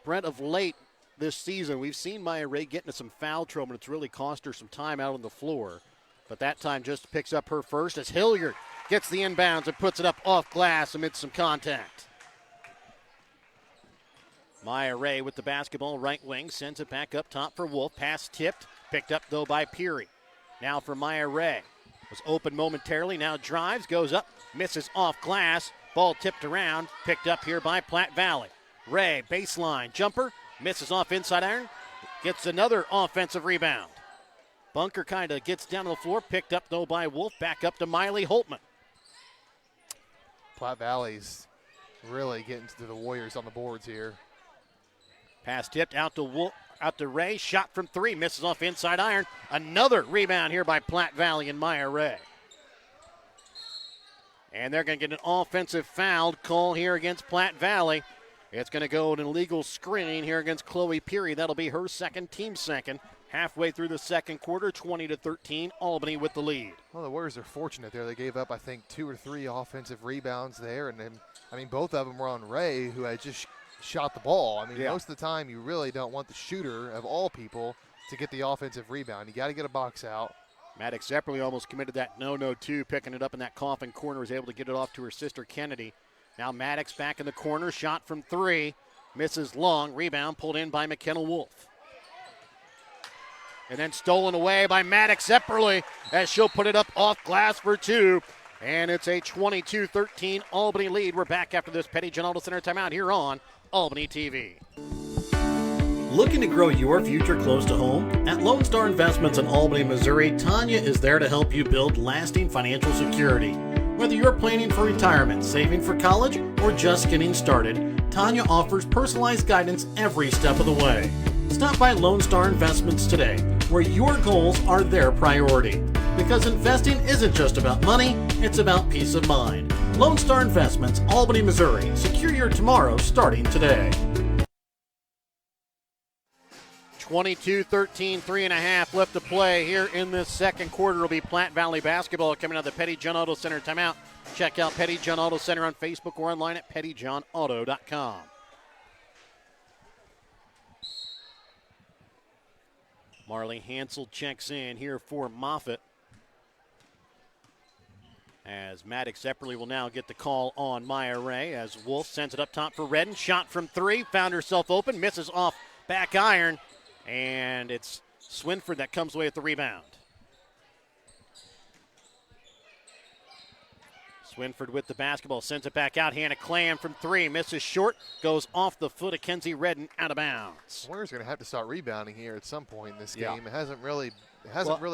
Brent, of late this season, we've seen Maya Ray get into some foul trouble, and it's really cost her some time out on the floor. But that time just picks up her first as Hilliard gets the inbounds and puts it up off glass amid some contact. Maya Ray with the basketball, right wing, sends it back up top for Wolf. Pass tipped, picked up though by Peary. Now for Maya Ray. Was open momentarily, now drives, goes up, misses off glass. Ball tipped around, picked up here by Platte Valley. Ray, baseline, jumper, misses off inside iron, gets another offensive rebound. Bunker kind of gets down to the floor, picked up though by Wolf, back up to Miley Holtman. Platte Valley's really getting to the Warriors on the boards here. Pass tipped out to Ray. Shot from three. Misses off inside iron. Another rebound here by Platte Valley and Maya Ray. And they're going to get an offensive foul call here against Platte Valley. It's going to go an illegal screen here against Chloe Peary. That'll be her second, team second. Halfway through the second quarter, 20-13, Albany with the lead. Well, the Warriors are fortunate there. They gave up, I think, 2 or 3 offensive rebounds there. And then, both of them were on Ray, who had just shot the ball. Most of the time you really don't want the shooter, of all people, to get the offensive rebound. You got to get a box out. Maddox Epperly almost committed that no-no too, picking it up in that coffin corner, was able to get it off to her sister Kennedy. Now Maddox back in the corner, shot from 3, misses long, rebound pulled in by McKenna Wolf. And then stolen away by Maddox Epperly as she'll put it up off glass for 2. And it's a 22-13 Albany lead. We're back after this Petty John Auto Center timeout here on Albany TV. Looking to grow your future close to home? At Lone Star Investments in Albany, Missouri, Tanya is there to help you build lasting financial security. Whether you're planning for retirement, saving for college, or just getting started, Tanya offers personalized guidance every step of the way. Stop by Lone Star Investments today, where your goals are their priority. Because investing isn't just about money, it's about peace of mind. Lone Star Investments, Albany, Missouri. Secure your tomorrow starting today. 22-13, 3.5 left to play here in this second quarter. Will be Platte Valley basketball coming out of the Petty John Auto Center timeout. Check out Petty John Auto Center on Facebook or online at pettyjohnauto.com. Marley Hansel checks in here for Moffitt. As Maddox Epperly will now get the call on Maya Ray as Wolf sends it up top for Redden. Shot from 3, found herself open, misses off back iron. And it's Swinford that comes away with the rebound. Swinford with the basketball, sends it back out. Hannah Clam from 3, misses short, goes off the foot of Kenzie Redden, out of bounds. Warriors going to have to start rebounding here at some point in this game. It hasn't really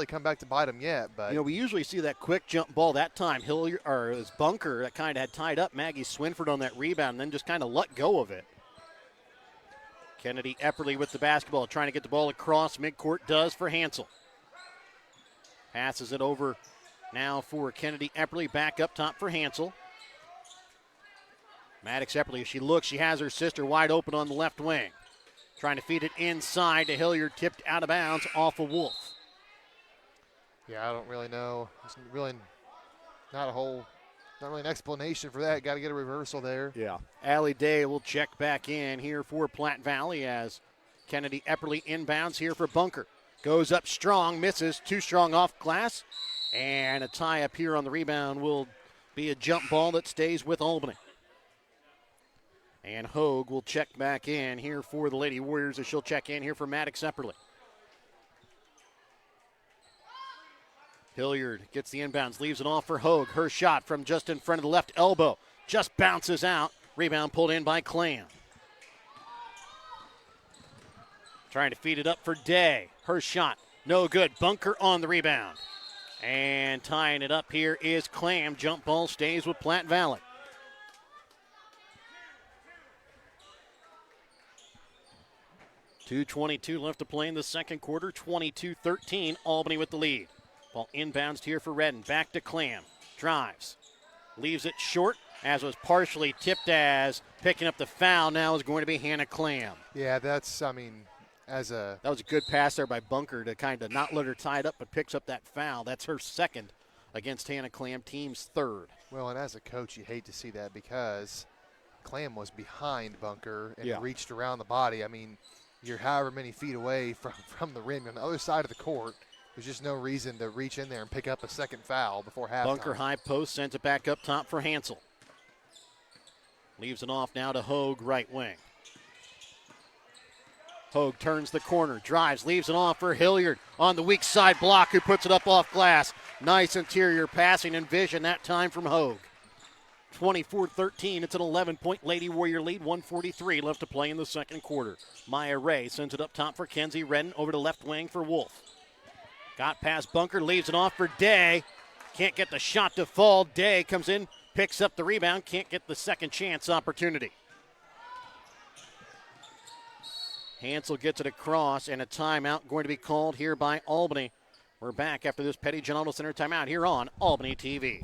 come back to bite them yet. But we usually see that quick jump ball. That time, Hilliard or it was Bunker that kind of had tied up Maggie Swinford on that rebound, and then just kind of let go of it. Kennedy Epperly with the basketball, trying to get the ball across midcourt, does for Hansel. Passes it over now for Kennedy Epperly, back up top for Hansel. Maddox Epperly, as she looks, she has her sister wide open on the left wing. Trying to feed it inside to Hilliard, tipped out of bounds off of Wolf. Yeah, I don't really know. There's really not really an explanation for that. Got to get a reversal there. Yeah. Allie Day will check back in here for Platte Valley as Kennedy Epperly inbounds here for Bunker. Goes up strong, misses, too strong off glass. And a tie up here on the rebound will be a jump ball that stays with Albany. And Hogue will check back in here for the Lady Warriors as she'll check in here for Maddox Epperly. Hilliard gets the inbounds, leaves it off for Hogue. Her shot from just in front of the left elbow just bounces out. Rebound pulled in by Clam. Trying to feed it up for Day. Her shot, no good. Bunker on the rebound. And tying it up here is Clam. Jump ball stays with Platte Valley. .222 left to play in the second quarter. 22-13, Albany with the lead. Ball inbounds here for Redden. Back to Clam. Drives. Leaves it short, as was partially tipped, as picking up the foul now is going to be Hannah Clam. Yeah, that was a good pass there by Bunker to kind of not let her tie it up, but picks up that foul. That's her second against Hannah Clam, team's third. Well, and as a coach, you hate to see that because Clam was behind Bunker and reached around the body. You're however many feet away from the rim on the other side of the court. There's just no reason to reach in there and pick up a second foul before halftime. Bunker high post, sends it back up top for Hansel. Leaves it off now to Hogue, right wing. Hogue turns the corner, drives, leaves it off for Hilliard on the weak side block, who puts it up off glass. Nice interior passing and vision that time from Hogue. 24-13, it's an 11-point Lady Warrior lead, 1:43 left to play in the second quarter. Maya Ray sends it up top for Kenzie Redden, over to left wing for Wolf. Got past Bunker, leaves it off for Day. Can't get the shot to fall. Day comes in, picks up the rebound, can't get the second chance opportunity. Hansel gets it across, and a timeout going to be called here by Albany. We're back after this Petty John Auto Center timeout here on Albany TV.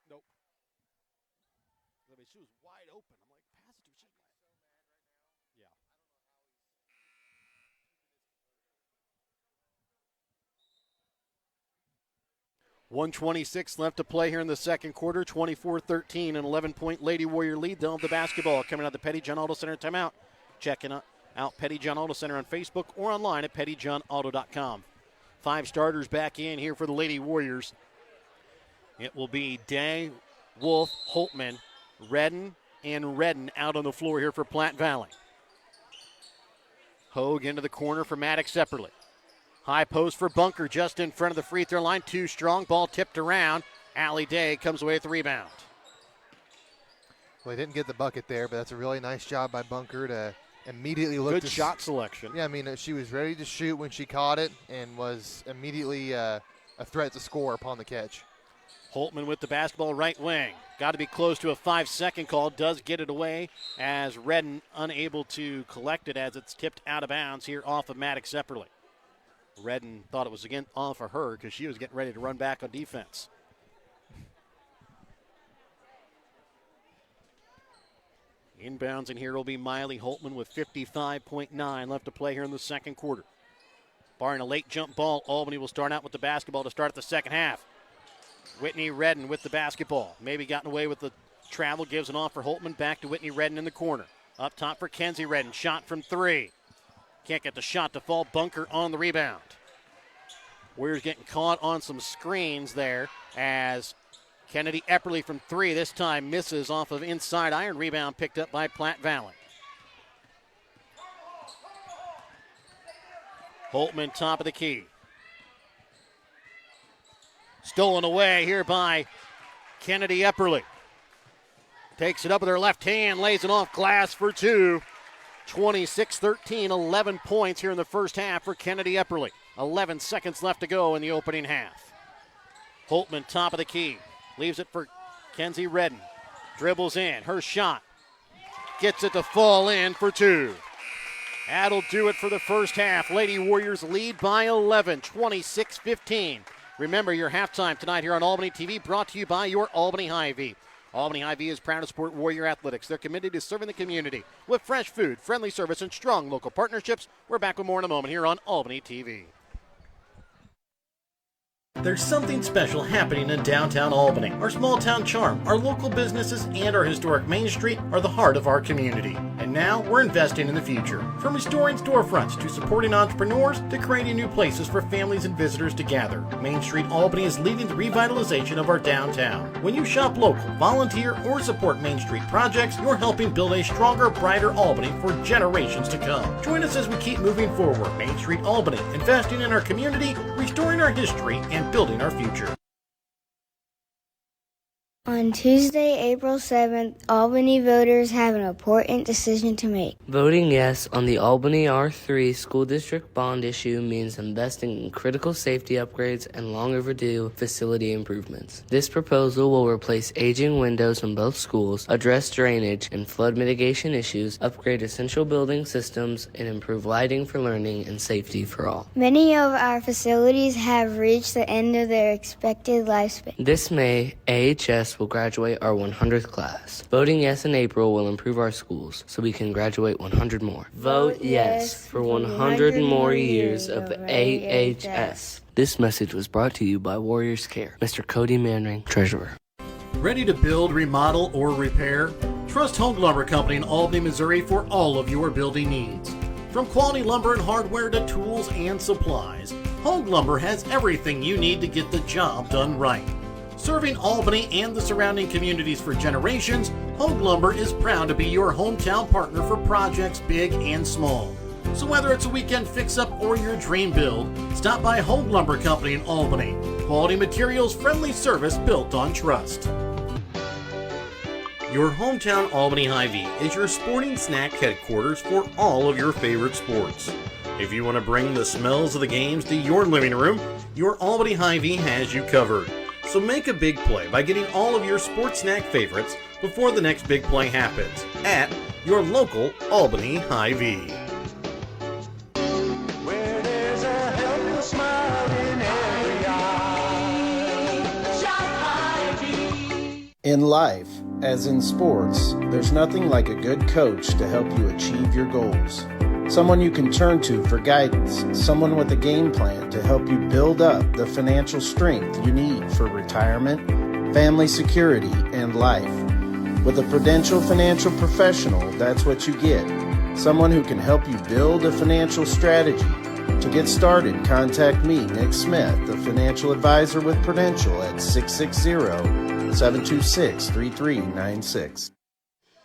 Nope. I mean, she was wide open. I'm like, pass it to her. Yeah. 1:26 left to play here in the second quarter. 24-13, an 11-point Lady Warrior lead. They'll have the basketball coming out of the Petty John Auto Center timeout. Checking out Petty John Auto Center on Facebook or online at pettyjohnauto.com. 5 starters back in here for the Lady Warriors. It will be Day, Wolf, Holtman, Redden, and Redden out on the floor here for Platte Valley. Hogue into the corner for Maddox Epperly. High post for Bunker just in front of the free throw line. Too strong. Ball tipped around. Allie Day comes away with the rebound. Well, he didn't get the bucket there, but that's a really nice job by Bunker to immediately look. Good shot selection. Yeah, I mean, she was ready to shoot when she caught it and was immediately a threat to score upon the catch. Holtman with the basketball, right wing. Got to be close to a 5-second call. Does get it away as Redden unable to collect it as it's tipped out of bounds here off of Maddox Epperly. Redden thought it was again off of her because she was getting ready to run back on defense. Inbounds in here will be Miley Holtman with 55.9 left to play here in the second quarter. Barring a late jump ball, Albany will start out with the basketball to start the second half. Whitney Redden with the basketball. Maybe gotten away with the travel. Gives it off for Holtman. Back to Whitney Redden in the corner. Up top for Kenzie Redden. Shot from 3. Can't get the shot to fall. Bunker on the rebound. Warriors getting caught on some screens there as Kennedy Epperly from 3 this time misses off of inside iron. Rebound picked up by Platte Valley. Holtman top of the key. Stolen away here by Kennedy Epperly. Takes it up with her left hand, lays it off glass for 2. 26-13, 11 points here in the first half for Kennedy Epperly. 11 seconds left to go in the opening half. Holtman top of the key. Leaves it for Kenzie Redden. Dribbles in. Her shot. Gets it to fall in for 2. That'll do it for the first half. Lady Warriors lead by 11, 26-15. Remember your halftime tonight here on Albany TV, brought to you by your Albany Hy-Vee. Albany Hy-Vee is proud to support Warrior Athletics. They're committed to serving the community with fresh food, friendly service, and strong local partnerships. We're back with more in a moment here on Albany TV. There's something special happening in downtown Albany. Our small town charm, our local businesses, and our historic Main Street are the heart of our community. And now we're investing in the future. From restoring storefronts to supporting entrepreneurs to creating new places for families and visitors to gather. Main Street Albany is leading the revitalization of our downtown. When you shop local, volunteer, or support Main Street projects, you're helping build a stronger, brighter Albany for generations to come. Join us as we keep moving forward. Main Street Albany, investing in our community, restoring our history, and building our future. On Tuesday, April 7th, Albany voters have an important decision to make. Voting yes on the Albany R3 school district bond issue means investing in critical safety upgrades and long overdue facility improvements. This proposal will replace aging windows in both schools, address drainage and flood mitigation issues, upgrade essential building systems, and improve lighting for learning and safety for all. Many of our facilities have reached the end of their expected lifespan. This May, AHS will graduate our 100th class. Voting yes in April will improve our schools so we can graduate 100 more. Vote yes for 100 more years of AHS. This message was brought to you by Warriors Care. Mr. Cody Manring, Treasurer. Ready to build, remodel, or repair? Trust Home Lumber Company in Albany, Missouri for all of your building needs. From quality lumber and hardware to tools and supplies, Home Lumber has everything you need to get the job done right. Serving Albany and the surrounding communities for generations, Hogue Lumber is proud to be your hometown partner for projects big and small. So whether it's a weekend fix-up or your dream build, stop by Hogue Lumber Company in Albany. quality materials, friendly service built on trust. Your hometown Albany Hy-Vee is your sporting snack headquarters for all of your favorite sports. If you want to bring the smells of the games to your living room, your Albany Hy-Vee has you covered. So make a big play by getting all of your sports snack favorites before the next big play happens at your local Albany Hy-Vee. Where there's a helpless smile in every eye. Shop Hy-Vee. In life, as in sports, there's nothing like a good coach to help you achieve your goals. Someone you can turn to for guidance, someone with a game plan to help you build up the financial strength you need for retirement, family security, and life. With a Prudential financial professional, that's what you get. Someone who can help you build a financial strategy. To get started, contact me, Nick Smith, the financial advisor with Prudential at 660-726-3396.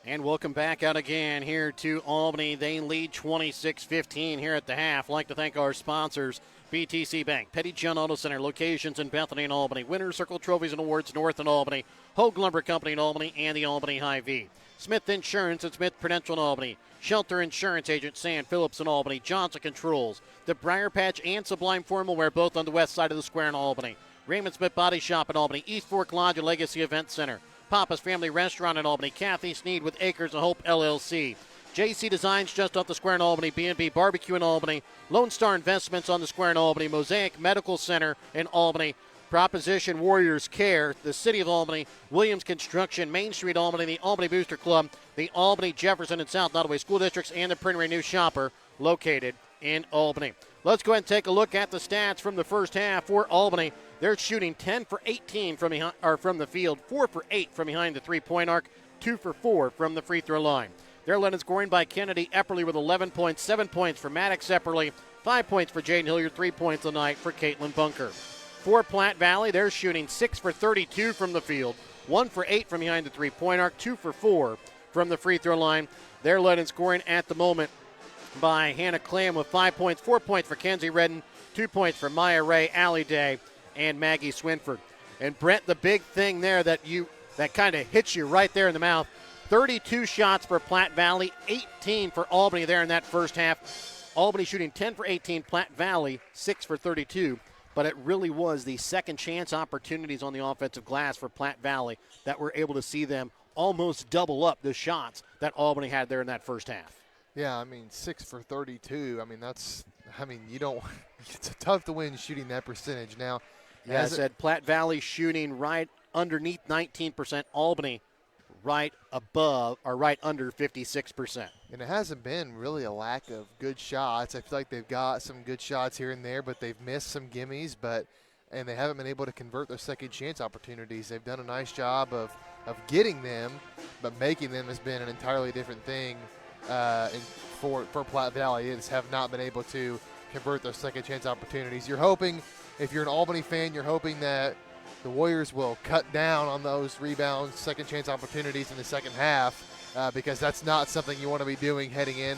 And welcome back out again here to Albany. They lead 26-15 here at the half. I'd like to thank our sponsors, BTC Bank, Petty John Auto Center, locations in Bethany and Albany, Winter Circle Trophies and Awards North in Albany, Hogue Lumber Company in Albany, and the Albany Hy-Vee. Smith Insurance and Smith Prudential in Albany, Shelter Insurance Agent Sam Phillips in Albany, Johnson Controls, the Briar Patch and Sublime Formal Wear, both on the west side of the square in Albany, Raymond Smith Body Shop in Albany, East Fork Lodge and Legacy Event Center, Papa's Family Restaurant in Albany, Kathy Sneed with Acres of Hope LLC, JC Designs just off the square in Albany, B&B Barbecue in Albany, Lone Star Investments on the square in Albany, Mosaic Medical Center in Albany, Proposition Warriors Care, the City of Albany, Williams Construction, Main Street Albany, the Albany Booster Club, the Albany, Jefferson, and South Nottoway School Districts, and the Printery New Shopper located in Albany. Let's go ahead and take a look at the stats from the first half for Albany. They're shooting 10 for 18 from the field, 4 for 8 from behind the three-point arc, 2 for 4 from the free throw line. They're led in scoring by Kennedy Epperly with 11 points, 7 points for Maddox Epperly, 5 points for Jaden Hilliard, 3 points a night for Caitlin Bunker. For Platte Valley, they're shooting 6 for 32 from the field, 1 for 8 from behind the three-point arc, 2 for 4 from the free throw line. They're led in scoring at the moment by Hannah Clam with 5 points, 4 points for Kenzie Redden, 2 points for Maya Ray, Allie Day, and Maggie Swinford. And Brent, the big thing there that kind of hits you right there in the mouth, 32 shots for Platte Valley, 18 for Albany there in that first half. Albany shooting 10 for 18, Platte Valley 6 for 32. But it really was the second chance opportunities on the offensive glass for Platte Valley that were able to see them almost double up the shots that Albany had there in that first half. Yeah, I mean, 6 for 32. It's tough to win shooting that percentage. Now, yeah, I said Platte Valley shooting right underneath 19%, Albany right above or right under 56%. And it hasn't been really a lack of good shots. I feel like they've got some good shots here and there, but they've missed some gimmies, and they haven't been able to convert their second chance opportunities. They've done a nice job of getting them, but making them has been an entirely different thing for Platte Valley. They just have not been able to convert their second chance opportunities. You're hoping, if you're an Albany fan, you're hoping that the Warriors will cut down on those rebounds, second chance opportunities in the second half, because that's not something you want to be doing heading in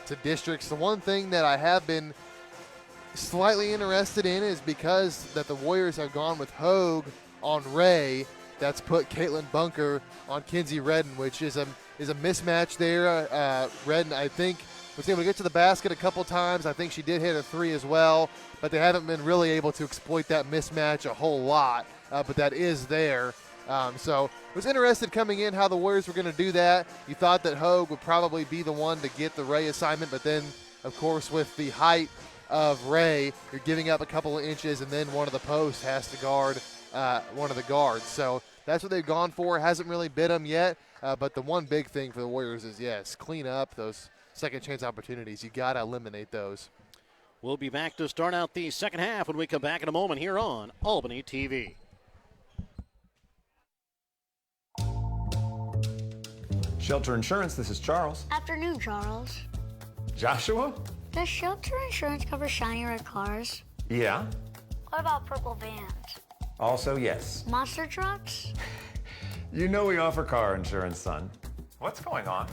to districts. The one thing that I have been slightly interested in is because that the Warriors have gone with Hogue on Ray, that's put Caitlin Bunker on Kenzie Redden, which is a mismatch there. Redden, I think, was able to get to the basket a couple times. I think she did hit a three as well, but they haven't been really able to exploit that mismatch a whole lot. But that is there. So I was interested coming in how the Warriors were going to do that. You thought that Hogue would probably be the one to get the Ray assignment, but then, of course, with the height of Ray, you're giving up a couple of inches, and then one of the posts has to guard one of the guards. So that's what they've gone for. Hasn't really bit them yet, but the one big thing for the Warriors is, yes, clean up those second chance opportunities. You got to eliminate those. We'll be back to start out the second half when we come back in a moment here on Albany TV. Shelter Insurance, this is Charles. Afternoon, Charles. Joshua? Does Shelter Insurance cover shiny red cars? Yeah. What about purple vans? Also, yes. Monster trucks? You know we offer car insurance, son. What's going on?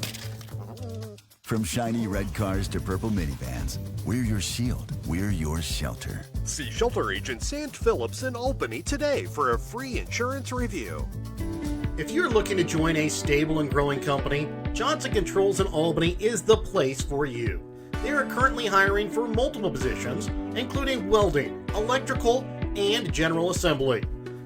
From shiny red cars to purple minivans, we're your shield, we're your shelter. See shelter agent Sant Phillips in Albany today for a free insurance review. If you're looking to join a stable and growing company, Johnson Controls in Albany is the place for you. They are currently hiring for multiple positions, including welding, electrical, and general assembly.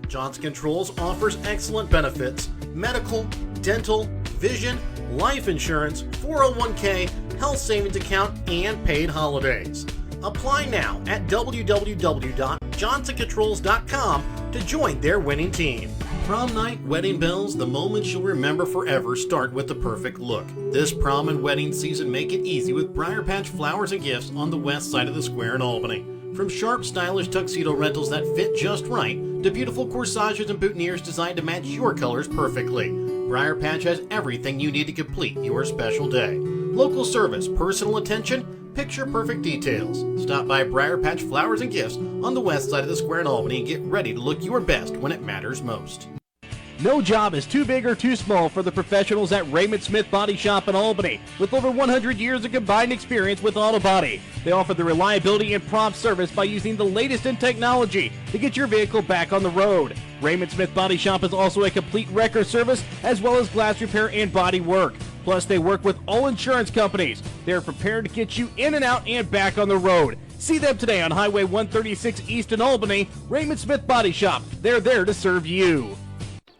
Johnson Controls offers excellent benefits: medical, dental, vision, life insurance, 401k, health savings account, and paid holidays. Apply now at www.johnsoncontrols.com to join their winning team. Prom night, wedding bells, the moments you'll remember forever start with the perfect look. This prom and wedding season, make it easy with Briar Patch Flowers and Gifts on the west side of the square in Albany. From sharp, stylish tuxedo rentals that fit just right to beautiful corsages and boutonnieres designed to match your colors perfectly, Briar Patch has everything you need to complete your special day. Local service, personal attention, picture-perfect details. Stop by Briar Patch Flowers and Gifts on the west side of the square in Albany and get ready to look your best when it matters most. No job is too big or too small for the professionals at Raymond Smith Body Shop in Albany. With over 100 years of combined experience with auto body, they offer the reliability and prompt service by using the latest in technology to get your vehicle back on the road. Raymond Smith Body Shop is also a complete wrecker service as well as glass repair and body work. Plus, they work with all insurance companies. They are prepared to get you in and out and back on the road. See them today on Highway 136 East in Albany. Raymond Smith Body Shop. They're there to serve you.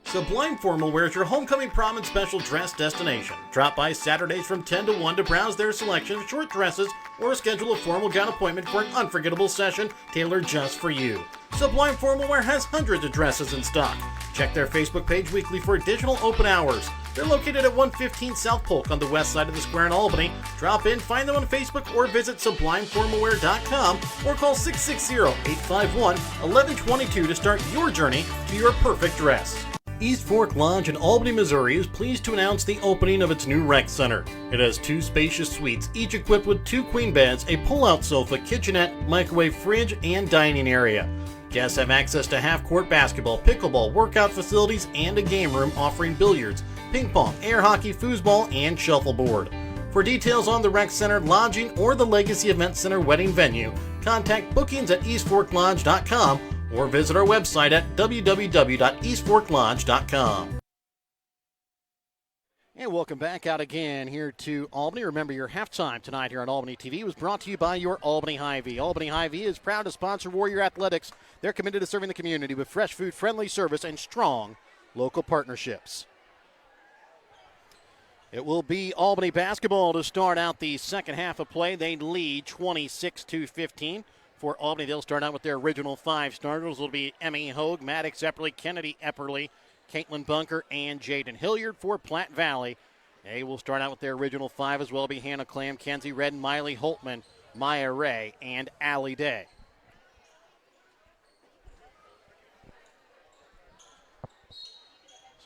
Sublime Formal Wear is your homecoming prom and special dress destination. Drop by Saturdays from 10 to 1 to browse their selection of short dresses or schedule a formal gown appointment for an unforgettable session tailored just for you. Sublime Formal Wear has hundreds of dresses in stock. Check their Facebook page weekly for additional open hours. They're located at 115 South Polk on the west side of the square in Albany. Drop in, find them on Facebook, or visit sublimeformalwear.com or call 660-851-1122 to start your journey to your perfect dress. East Fork Lodge in Albany, Missouri is pleased to announce the opening of its new rec center. It has 2 spacious suites, each equipped with 2 queen beds, a pull-out sofa, kitchenette, microwave fridge, and dining area. Guests have access to half-court basketball, pickleball, workout facilities, and a game room offering billiards, ping pong, air hockey, foosball, and shuffleboard. For details on the rec center, lodging, or the Legacy Event Center wedding venue, contact bookings at eastforklodge.com or visit our website at www.eastforklodge.com. And welcome back out again here to Albany. Remember, your halftime tonight here on Albany TV was brought to you by your Albany Hy-Vee. Albany Hy-Vee is proud to sponsor Warrior Athletics. They're committed to serving the community with fresh food, friendly service, and strong local partnerships. It will be Albany basketball to start out the second half of play. They lead 26-15. For Albany, they'll start out with their original 5 starters. It'll be Emmy Hogue, Maddox Epperly, Kennedy Epperly, Caitlin Bunker, and Jaden Hilliard. For Platte Valley, they will start out with their original 5 as well. It'll be Hannah Clam, Kenzie Redden, Miley Holtman, Maya Ray, and Allie Day.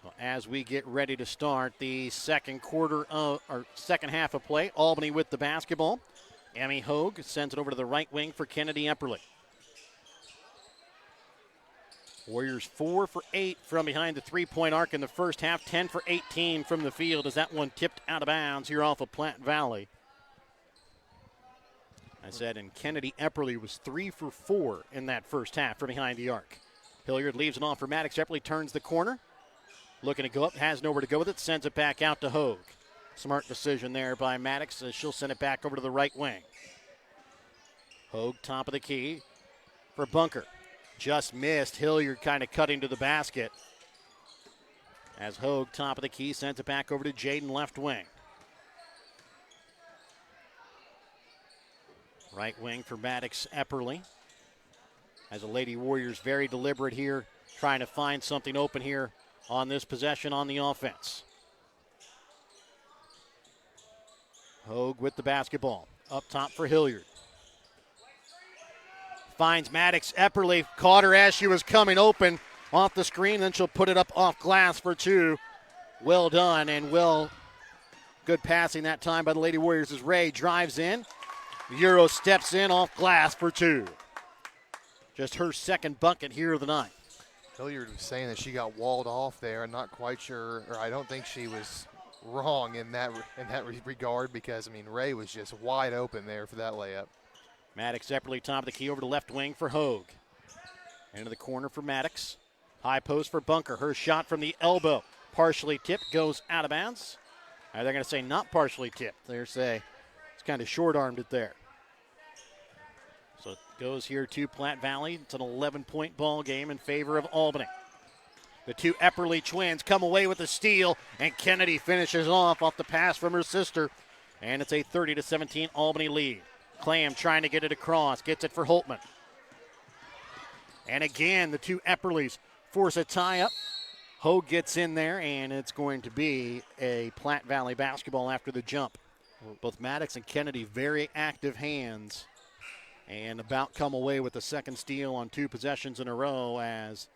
So as we get ready to start the second half of play, Albany with the basketball. Emmy Hogue sends it over to the right wing for Kennedy Epperly. Warriors 4 for 8 from behind the three-point arc in the first half, 10 for 18 from the field as that one tipped out of bounds here off of Platte Valley. I said, and Kennedy Epperly was 3 for 4 in that first half from behind the arc. Hilliard leaves it off for Maddox Epperly, turns the corner. Looking to go up, has nowhere to go with it, sends it back out to Hogue. Smart decision there by Maddox as she'll send it back over to the right wing. Hogue, top of the key for Bunker. Just missed. Hilliard kind of cutting to the basket. As Hogue, top of the key, sends it back over to Jaden, left wing. Right wing for Maddox Epperly. As the Lady Warriors very deliberate here, trying to find something open here on this possession on the offense. Hogue with the basketball. Up top for Hilliard. Finds Maddox Epperly. Caught her as she was coming open off the screen. Then she'll put it up off glass for 2. Well done and good passing that time by the Lady Warriors as Ray drives in. Euro steps in off glass for 2. Just her second bucket here of the night. Hilliard was saying that she got walled off there. I'm not quite sure, or I don't think she was wrong in that regard because, I mean, Ray was just wide open there for that layup. Maddox separately top of the key over to left wing for Hogue. Into the corner for Maddox. High post for Bunker. Her shot from the elbow. Partially tipped, goes out of bounds. They're going to say not partially tipped. They're say it's kind of short-armed it there. So it goes here to Platte Valley. It's an 11-point ball game in favor of Albany. The two Epperly twins come away with a steal, and Kennedy finishes off the pass from her sister. And it's a 30-17 Albany lead. Clam trying to get it across, gets it for Holtman. And again, the two Epperlys force a tie-up. Hogue gets in there, and it's going to be a Platte Valley basketball after the jump. Both Maddox and Kennedy, very active hands, and about come away with the second steal on 2 possessions in a row as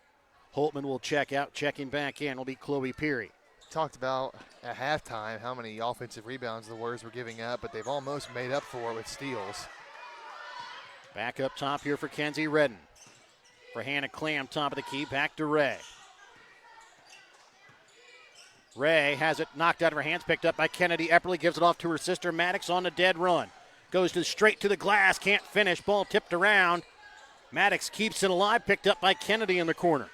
Holtman will check out. Checking back in will be Chloe Peary. Talked about at halftime how many offensive rebounds the Warriors were giving up, but they've almost made up for it with steals. Back up top here for Kenzie Redden. For Hannah Clam, top of the key, back to Ray. Ray has it knocked out of her hands, picked up by Kennedy. Epperly gives it off to her sister. Maddox on the dead run. Goes straight to the glass, can't finish. Ball tipped around. Maddox keeps it alive, picked up by Kennedy in the corner.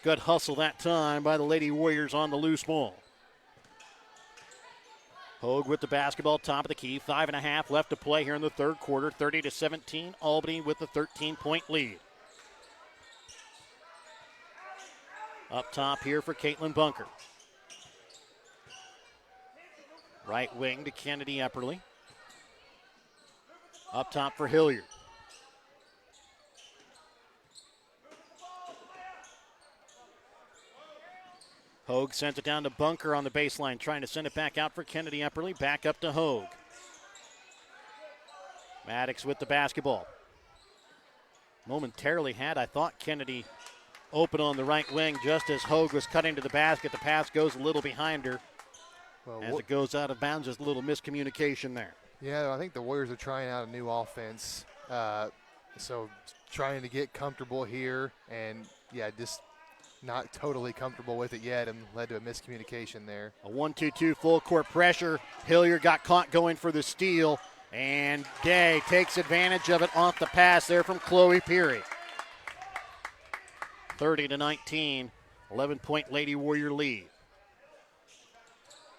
Good hustle that time by the Lady Warriors on the loose ball. Hogue with the basketball, top of the key. 5.5 left to play here in the third quarter. 30-17, Albany with the 13-point lead. Up top here for Caitlin Bunker. Right wing to Kennedy Epperly. Up top for Hilliard. Hogue sends it down to Bunker on the baseline, trying to send it back out for Kennedy Epperly. Back up to Hogue. Maddox with the basketball. Momentarily had, I thought, Kennedy open on the right wing just as Hogue was cutting to the basket. The pass goes a little behind her. As it goes out of bounds, there's a little miscommunication there. Yeah, I think the Warriors are trying out a new offense. So trying to get comfortable here and, yeah, just not totally comfortable with it yet and led to a miscommunication there. A 1-2-2 full court pressure. Hilliard got caught going for the steal, and Day takes advantage of it off the pass there from Chloe Peary. 30-19, 11-point Lady Warrior lead.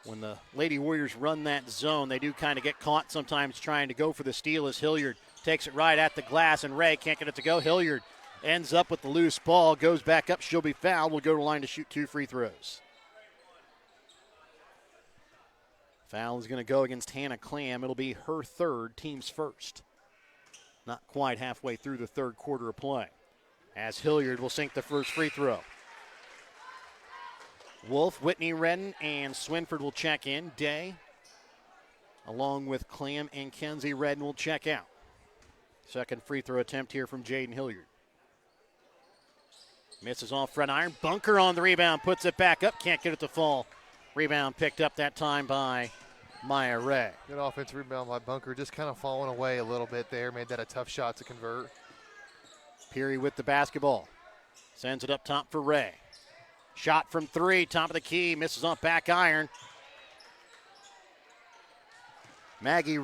When the Lady Warriors run that zone, they do kind of get caught sometimes trying to go for the steal as Hilliard takes it right at the glass, and Ray can't get it to go. Hilliard ends up with the loose ball, goes back up, she'll be fouled, will go to the line to shoot 2 free throws. Foul is going to go against Hannah Clam. It'll be her third, team's first. Not quite halfway through the third quarter of play, as Hilliard will sink the first free throw. Wolf, Whitney Redden, and Swinford will check in. Day, along with Clam and Kenzie Redden, will check out. Second free throw attempt here from Jaden Hilliard. Misses off front iron. Bunker on the rebound, puts it back up, can't get it to fall. Rebound picked up that time by Maya Ray. Good offensive rebound by Bunker, just kind of falling away a little bit there. Made that a tough shot to convert. Peary with the basketball. Sends it up top for Ray. Shot from 3, top of the key, misses off back iron. Maggie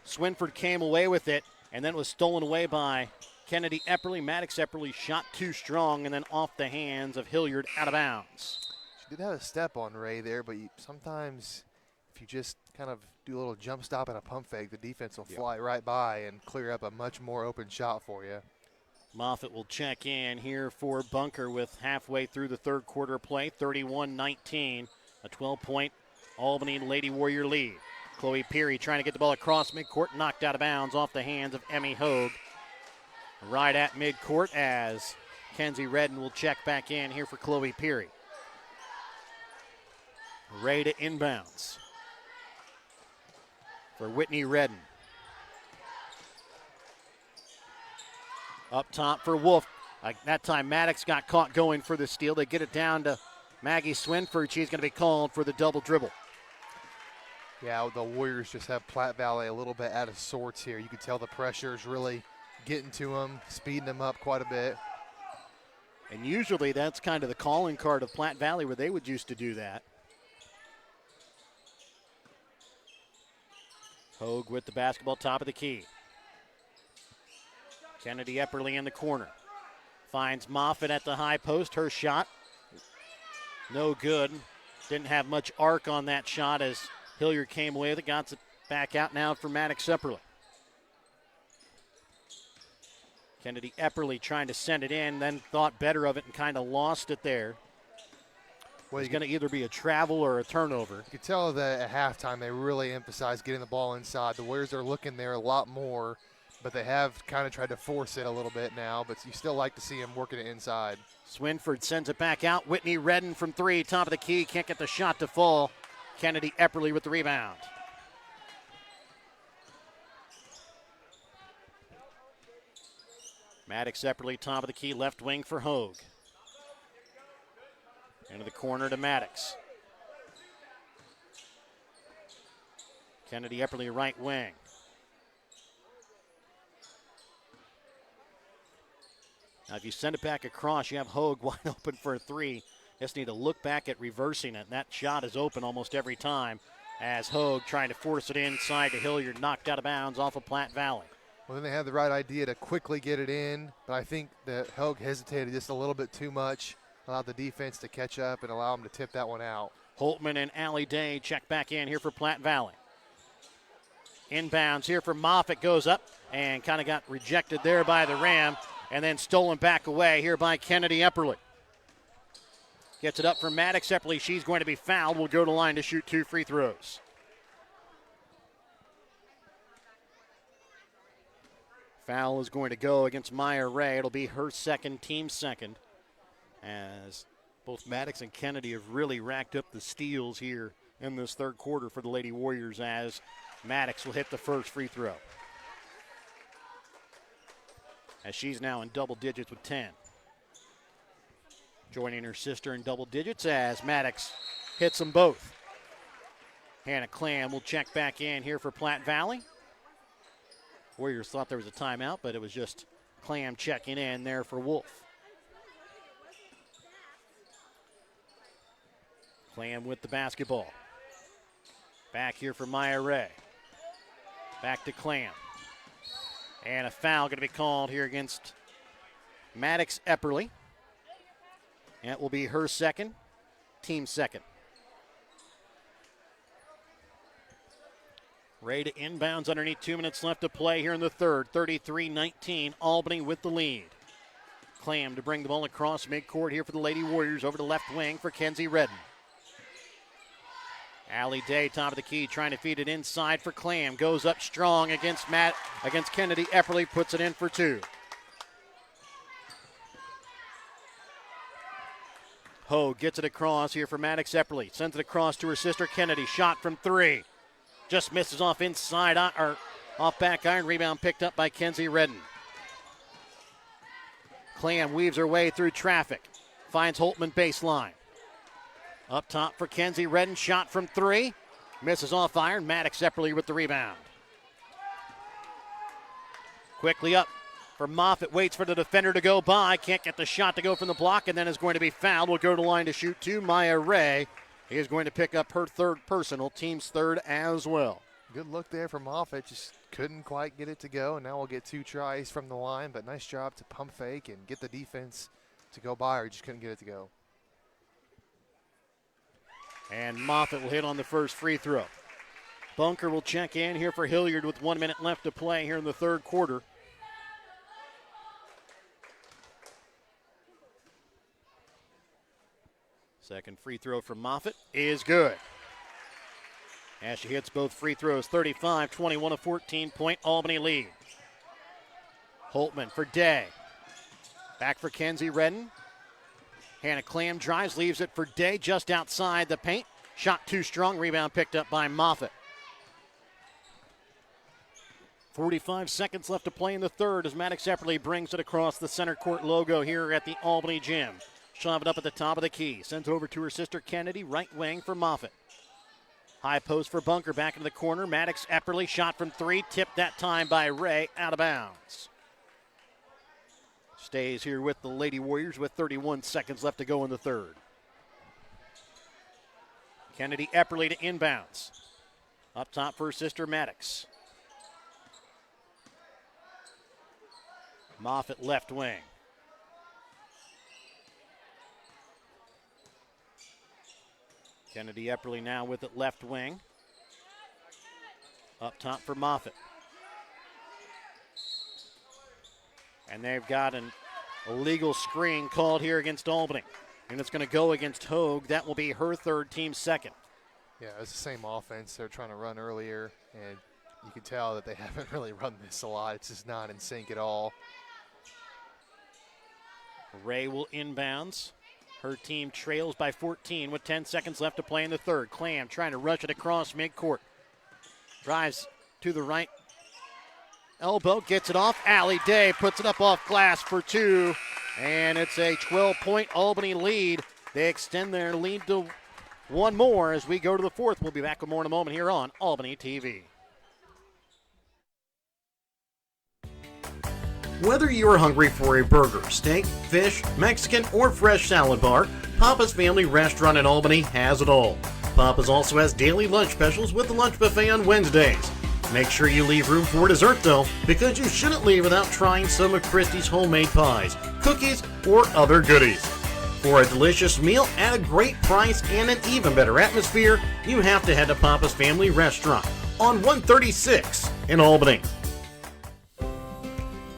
Swinford came away with it, and then it was stolen away by Kennedy Epperly. Maddox Epperly shot too strong, and then off the hands of Hilliard out of bounds. She did have a step on Ray there, but sometimes if you just kind of do a little jump stop and a pump fake, the defense will fly right by and clear up a much more open shot for you. Moffitt will check in here for Bunker with halfway through the third quarter play, 31-19, a 12-point Albany Lady Warrior lead. Chloe Peary trying to get the ball across midcourt, knocked out of bounds off the hands of Emmy Hogue. Right at midcourt as Kenzie Redden will check back in here for Chloe Peary. Ray to inbounds for Whitney Redden. Up top for Wolf. That time Maddox got caught going for the steal. They get it down to Maggie Swinford. She's going to be called for the double dribble. Yeah, the Warriors just have Platte Valley a little bit out of sorts here. You can tell the pressure is really getting to them, speeding them up quite a bit. And usually that's kind of the calling card of Platte Valley where they would used to do that. Hogue with the basketball, top of the key. Kennedy Epperly in the corner. Finds Moffitt at the high post. Her shot, no good. Didn't have much arc on that shot as Hilliard came away with it. Got it back out now for Maddox Epperly. Kennedy Epperly trying to send it in, then thought better of it and kind of lost it there. Well, it's going to either be a travel or a turnover. You could tell that at halftime they really emphasized getting the ball inside. The Warriors are looking there a lot more, but they have kind of tried to force it a little bit now, but you still like to see them working it inside. Swinford sends it back out. Whitney Redden from three, top of the key, can't get the shot to fall. Kennedy Epperly with the rebound. Maddox Epperly, top of the key, left wing for Hogue. Into the corner to Maddox. Kennedy Epperly, right wing. Now, if you send it back across, you have Hogue wide open for a three. Just need to look back at reversing it. That shot is open almost every time as Hogue trying to force it inside to Hilliard, knocked out of bounds off of Platte Valley. Well, then they had the right idea to quickly get it in, but I think that Hogue hesitated just a little bit too much, allowed the defense to catch up and allow them to tip that one out. Holtman and Allie Day check back in here for Platte Valley. Inbounds here for Moffitt, goes up and kind of got rejected there by the Ram, and then stolen back away here by Kennedy Epperly. Gets it up for Maddox Epperly. She's going to be fouled. Will go to the line to shoot 2 free throws. Foul is going to go against Maya Ray. It'll be her second, team second, as both Maddox and Kennedy have really racked up the steals here in this third quarter for the Lady Warriors, as Maddox will hit the first free throw, as she's now in double digits with 10. Joining her sister in double digits as Maddox hits them both. Hannah Clam will check back in here for Platte Valley. Warriors thought there was a timeout, but it was just Clam checking in there for Wolf. Clam with the basketball. Back here for Maya Ray. Back to Clam. And a foul going to be called here against Maddox Epperly. And it will be her second, team second. Ray to inbounds underneath 2 minutes left to play here in the third. 33-19, Albany with the lead. Clam to bring the ball across midcourt here for the Lady Warriors, over to left wing for Kenzie Redden. Allie Day, top of the key, trying to feed it inside for Clam. Goes up strong against Kennedy Epperly, puts it in for 2. Hogue gets it across here for Maddox Epperly. Sends it across to her sister Kennedy. Shot from 3. Just misses off inside, or off back iron. Rebound picked up by Kenzie Redden. Clam weaves her way through traffic. Finds Holtman baseline. Up top for Kenzie Redden. Shot from 3. Misses off iron. Maddox Epperly with the rebound. Quickly up for Moffitt. Waits for the defender to go by. Can't get the shot to go from the block, and then is going to be fouled. Will go to the line to shoot 2. Maya Ray is going to pick up her third personal, team's third as well. Good look there from Moffitt. Just couldn't quite get it to go, and now we'll get 2 tries from the line, but nice job to pump fake and get the defense to go by, or just couldn't get it to go. And Moffitt will hit on the first free throw. Bunker will check in here for Hilliard with 1 minute left to play here in the third quarter. Second free throw from Moffitt is good. As she hits both free throws, 35-21, a 14-point Albany lead. Holtman for Day. Back for Kenzie Redden. Hannah Clam drives, leaves it for Day just outside the paint. Shot too strong, rebound picked up by Moffitt. 45 seconds left to play in the third as Maddox Epperly brings it across the center court logo here at the Albany gym. She'll have it up at the top of the key. Sends over to her sister Kennedy, right wing for Moffitt. High post for Bunker, back into the corner. Maddox Epperly, shot from 3, tipped that time by Ray, out of bounds. Stays here with the Lady Warriors with 31 seconds left to go in the third. Kennedy Epperly to inbounds. Up top for her sister Maddox. Moffitt left wing. Kennedy Epperly now with it left wing. Up top for Moffitt. And they've got an illegal screen called here against Albany. And it's going to go against Hogue. That will be her third, team second. Yeah, it's the same offense they're trying to run earlier, and you can tell that they haven't really run this a lot. It's just not in sync at all. Ray will inbounds. Her team trails by 14 with 10 seconds left to play in the third. Clam trying to rush it across midcourt. Drives to the right elbow, gets it off. Allie Day puts it up off glass for two, and it's a 12-point Albany lead. They extend their lead to one more as we go to the fourth. We'll be back with more in a moment here on Albany TV. Whether you are hungry for a burger, steak, fish, Mexican, or fresh salad bar, Papa's Family Restaurant in Albany has it all. Papa's also has daily lunch specials with the lunch buffet on Wednesdays. Make sure you leave room for dessert though, because you shouldn't leave without trying some of Christie's homemade pies, cookies, or other goodies. For a delicious meal at a great price and an even better atmosphere, you have to head to Papa's Family Restaurant on 136 in Albany.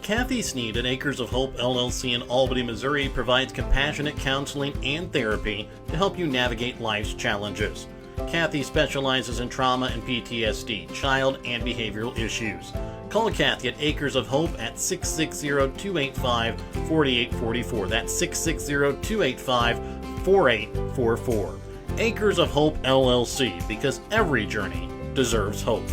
Kathy Sneed at Acres of Hope LLC in Albany, Missouri provides compassionate counseling and therapy to help you navigate life's challenges. Kathy specializes in trauma and PTSD, child and behavioral issues. Call Kathy at Acres of Hope at 660-285-4844. That's 660-285-4844. Acres of Hope LLC, because every journey deserves hope.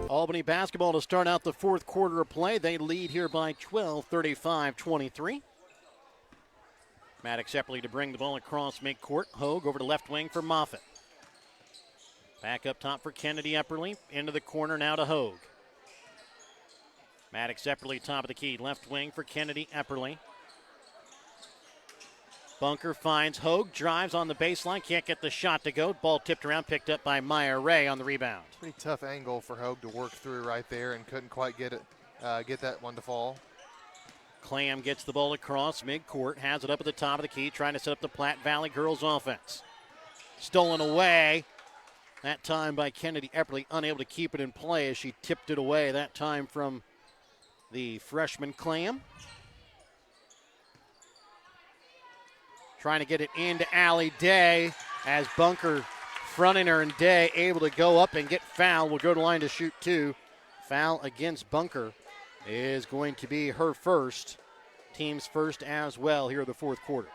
Albany basketball to start out the fourth quarter of play. They lead here by 12, 35-23. Maddox Epperly to bring the ball across midcourt. Hogue over to left wing for Moffitt. Back up top for Kennedy Epperly. Into the corner now to Hogue. Maddox Epperly top of the key. Left wing for Kennedy Epperly. Bunker finds Hogue, drives on the baseline, can't get the shot to go. Ball tipped around, picked up by Maya Ray on the rebound. Pretty tough angle for Hogue to work through right there, and couldn't quite get that one to fall. Clam gets the ball across midcourt, has it up at the top of the key, trying to set up the Platte Valley girls offense. Stolen away, that time by Kennedy Epperly, unable to keep it in play as she tipped it away, that time from the freshman Clam. Trying to get it into Allie Day as Bunker fronting her, and Day able to go up and get fouled. Will go to line to shoot two. Foul against Bunker is going to be her first, team's first as well here in the fourth quarter.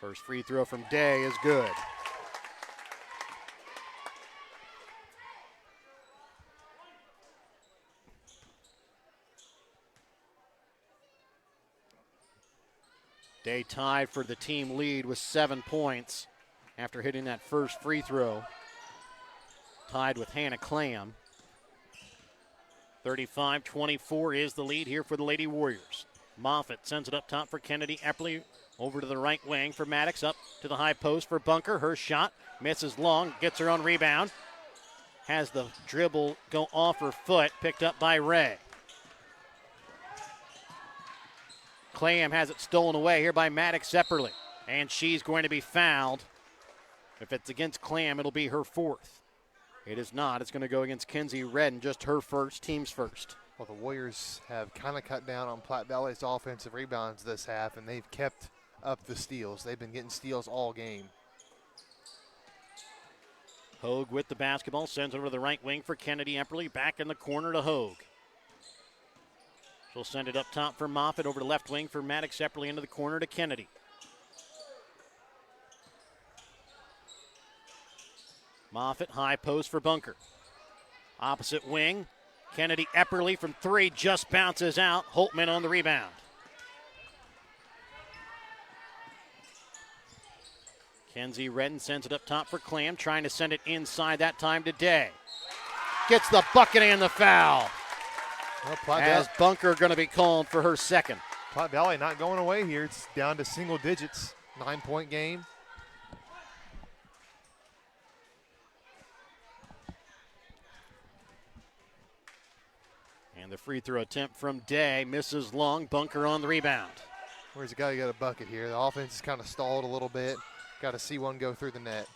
First free throw from Day is good. Day tied for the team lead with 7 points after hitting that first free throw. Tied with Hannah Clam. 35-24 is the lead here for the Lady Warriors. Moffitt sends it up top for Kennedy Epperly. Over to the right wing for Maddox. Up to the high post for Bunker. Her shot misses long. Gets her own rebound. Has the dribble go off her foot. Picked up by Ray. Clam has it stolen away here by Maddox Epperly. And she's going to be fouled. If it's against Clam, it'll be her fourth. It is not. It's going to go against Kenzie Redden, just her first, team's first. Well, the Warriors have kind of cut down on Platte Valley's offensive rebounds this half, and they've kept up the steals. They've been getting steals all game. Hogue with the basketball, sends it over to the right wing for Kennedy Epperly. Back in the corner to Hogue. She'll send it up top for Moffitt, over to left wing for Maddox Epperly, into the corner to Kennedy. Moffitt, high post for Bunker. Opposite wing, Kennedy Epperly from three, just bounces out. Holtman on the rebound. Kenzie Redden sends it up top for Clam, trying to send it inside that time to Day. Gets the bucket and the foul. Well, as Bunker going to be called for her second. Platte Valley not going away here. It's down to single digits, 9-point game. And the free throw attempt from Day misses long. Bunker on the rebound. Where's the guy who got a bucket here? The offense is kind of stalled a little bit. Got to see one go through the net.